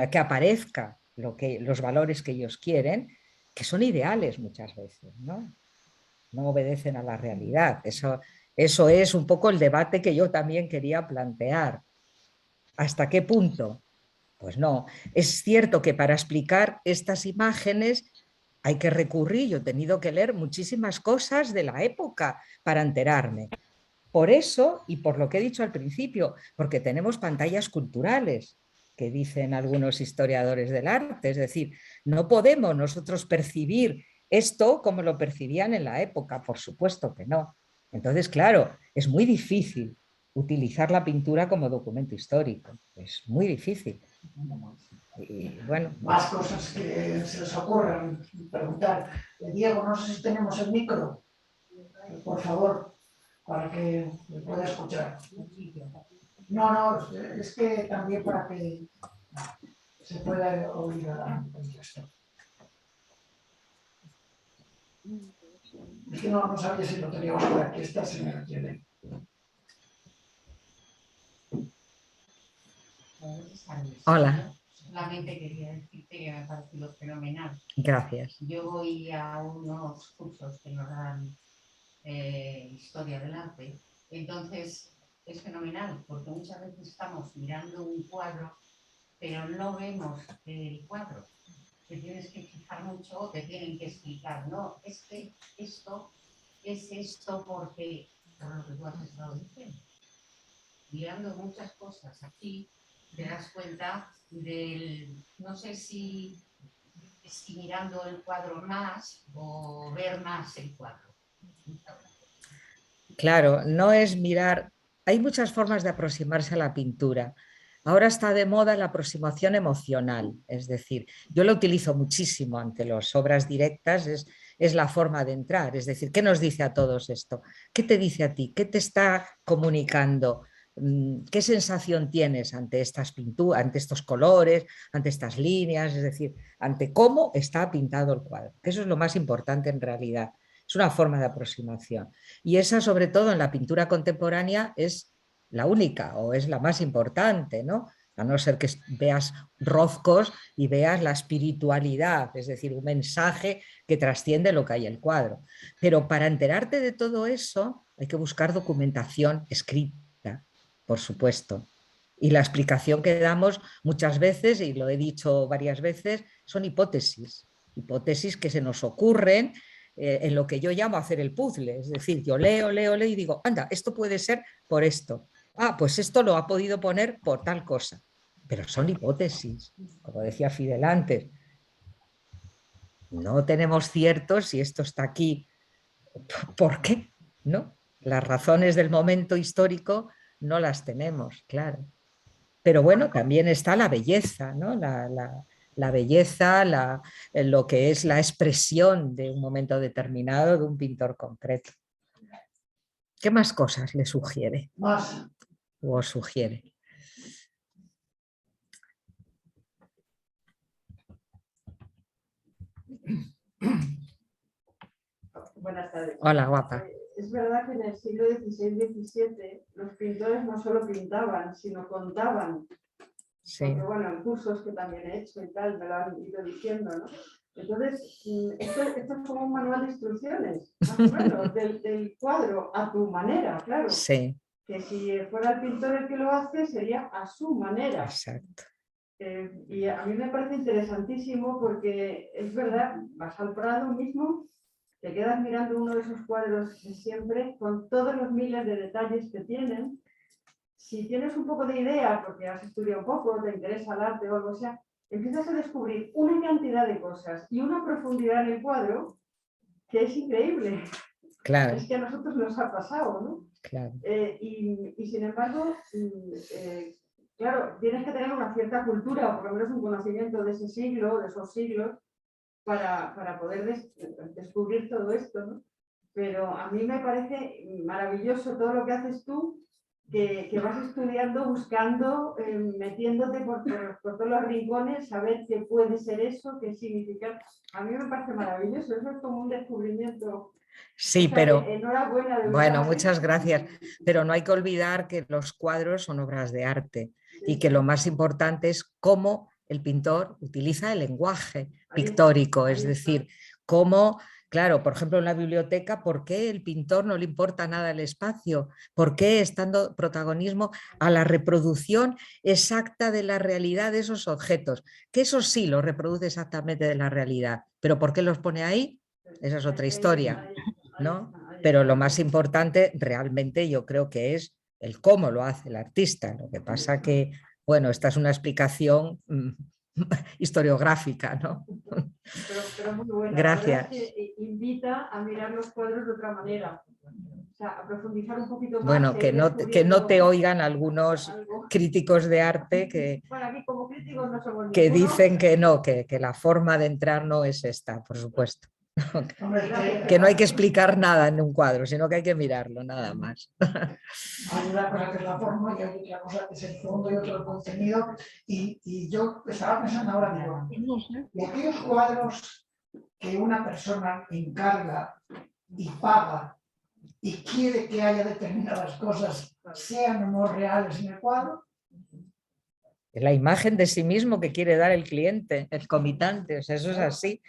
Speaker 2: que aparezca los valores que ellos quieren, que son ideales muchas veces, ¿no? No obedecen a la realidad. Eso es un poco el debate que yo también quería plantear. ¿Hasta qué punto? Pues no. Es cierto que para explicar estas imágenes hay que recurrir, yo he tenido que leer muchísimas cosas de la época para enterarme. Por eso, y por lo que he dicho al principio, porque tenemos pantallas culturales, que dicen algunos historiadores del arte, es decir, no podemos nosotros percibir esto como lo percibían en la época, por supuesto que no. Entonces, claro, es muy difícil utilizar la pintura como documento histórico, es muy difícil. Y bueno,
Speaker 1: más cosas que se les ocurran preguntar. Diego, no sé si tenemos el micro, por favor, para que me pueda escuchar. No, es que también para que se pueda oír el resto. Es que no sabía si lo teníamos por aquí, esta señora tiene.
Speaker 2: Hola.
Speaker 4: Solamente quería decirte que me ha parecido fenomenal.
Speaker 2: Gracias.
Speaker 4: Yo voy a unos cursos que nos dan historia del arte, entonces es fenomenal porque muchas veces estamos mirando un cuadro pero no vemos el cuadro. Te tienes que fijar mucho, te tienen que explicar, no, es que esto es esto porque, por lo que tú has estado diciendo, mirando muchas cosas aquí, te das cuenta del, no sé si mirando el cuadro más o ver más el cuadro.
Speaker 2: Claro, no es mirar, hay muchas formas de aproximarse a la pintura. Ahora está de moda la aproximación emocional, es decir, yo lo utilizo muchísimo ante las obras directas, es es la forma de entrar. Es decir, ¿qué nos dice a todos esto? ¿Qué te dice a ti? ¿Qué te está comunicando? ¿Qué sensación tienes ante estas pinturas, ante estos colores, ante estas líneas? Es decir, ante cómo está pintado el cuadro. Que eso es lo más importante en realidad. Es una forma de aproximación. Y esa, sobre todo en la pintura contemporánea, es la única o es la más importante, ¿no? A no ser que veas Rothkos y veas la espiritualidad, es decir, un mensaje que trasciende lo que hay en el cuadro. Pero para enterarte de todo eso hay que buscar documentación escrita, por supuesto. Y la explicación que damos muchas veces, y lo he dicho varias veces, son hipótesis, hipótesis que se nos ocurren en lo que yo llamo hacer el puzzle. Es decir, yo leo y digo, anda, esto puede ser por esto. Ah, pues esto lo ha podido poner por tal cosa. Pero son hipótesis, como decía Fidel antes. No tenemos ciertos si esto está aquí. ¿Por qué? ¿No? Las razones del momento histórico no las tenemos, claro. Pero bueno, también está la belleza, ¿no? La belleza, lo que es la expresión de un momento determinado de un pintor concreto. ¿Qué más cosas le sugiere?
Speaker 1: Más.
Speaker 2: O os sugiere.
Speaker 5: Buenas tardes.
Speaker 2: Hola, guapa.
Speaker 5: Es verdad que en el siglo XVI-XVII los pintores no solo pintaban, sino contaban.
Speaker 2: Sí.
Speaker 5: Porque, bueno, en cursos que también he hecho y tal, me lo han ido diciendo, ¿no? Entonces, esto es como un manual de instrucciones, más o menos, del cuadro a tu manera, claro.
Speaker 2: Sí.
Speaker 5: Que si fuera el pintor el que lo hace, sería a su manera.
Speaker 2: Exacto.
Speaker 5: Y a mí me parece interesantísimo porque es verdad, vas al Prado mismo, te quedas mirando uno de esos cuadros de siempre con todos los miles de detalles que tienen. Si tienes un poco de idea, porque has estudiado un poco, te interesa el arte o algo sea, empiezas a descubrir una cantidad de cosas y una profundidad en el cuadro que es increíble.
Speaker 2: Claro.
Speaker 5: Es que a nosotros nos ha pasado, ¿no?
Speaker 2: Claro.
Speaker 5: Y sin embargo, claro, tienes que tener una cierta cultura o por lo menos un conocimiento de ese siglo, de esos siglos, para poder descubrir todo esto, ¿no? Pero a mí me parece maravilloso todo lo que haces tú, que vas estudiando, buscando, metiéndote por todos los rincones, saber qué puede ser eso, qué significa. A mí me parece maravilloso, eso es como un descubrimiento.
Speaker 2: Sí,
Speaker 5: O sea,
Speaker 2: pero
Speaker 5: enhorabuena, de
Speaker 2: bueno,
Speaker 5: verdad.
Speaker 2: muchas gracias. Pero no hay que olvidar que los cuadros son obras de arte y que lo más importante es cómo el pintor utiliza el lenguaje pictórico, es decir, cómo, claro, por ejemplo, en la biblioteca, ¿por qué el pintor no le importa nada el espacio? ¿Por qué está dando protagonismo a la reproducción exacta de la realidad de esos objetos? Que eso sí lo reproduce exactamente de la realidad, pero ¿por qué los pone ahí? Esa es otra historia, ¿no? Pero lo más importante realmente yo creo que es el cómo lo hace el artista. Lo que pasa que, bueno, esta es una explicación historiográfica, ¿no?
Speaker 5: Pero muy buena.
Speaker 2: Gracias.
Speaker 5: La verdad es que invita a mirar los cuadros de otra manera. O sea, a profundizar un poquito más.
Speaker 2: Bueno, que no te oigan algunos
Speaker 5: algo.
Speaker 2: críticos de arte
Speaker 5: Bueno, aquí como críticos no somos
Speaker 2: que
Speaker 5: ninguno.
Speaker 2: dicen que no, que la forma de entrar no es esta, por supuesto.
Speaker 1: Hombre,
Speaker 2: Que no hay que explicar nada en un cuadro, sino que hay que mirarlo, nada más.
Speaker 1: hay una cosa que es la forma y hay otra cosa que es el fondo y otro el contenido. Y yo estaba pensando ahora, digo,
Speaker 3: No sé.
Speaker 1: de aquellos cuadros que una persona encarga y paga y quiere que haya determinadas cosas, sean o no reales en el cuadro.
Speaker 2: La imagen de sí mismo que quiere dar el cliente, el comitante, o sea, eso es así.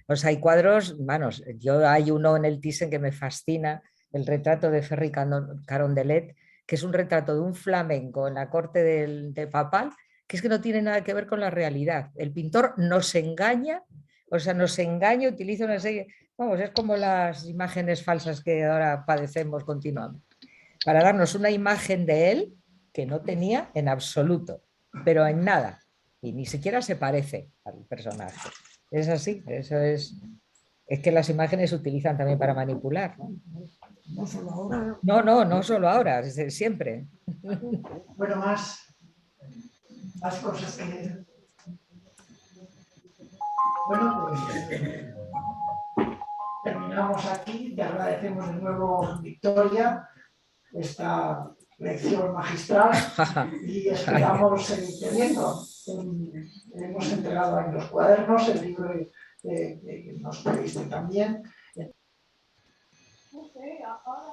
Speaker 2: O sea, hay cuadros, manos, hay uno en el Thyssen que me fascina, el retrato de Ferry Carondelet, que es un retrato de un flamenco en la corte de Papal, que es que no tiene nada que ver con la realidad. El pintor nos engaña, o sea, nos engaña, utiliza una serie, vamos, es como las imágenes falsas que ahora padecemos continuamente, para darnos una imagen de él que no tenía en absoluto, pero en nada, y ni siquiera se parece al personaje. Es así, eso es que las imágenes se utilizan también para manipular.
Speaker 1: No solo ahora.
Speaker 2: No solo ahora, siempre.
Speaker 1: Bueno, más cosas que... Bueno, pues... agradecemos de nuevo, Victoria, esta lección magistral y esperamos seguir teniendo. Hemos entregado ahí los cuadernos, el libro que nos pediste también.
Speaker 6: Ok, ahora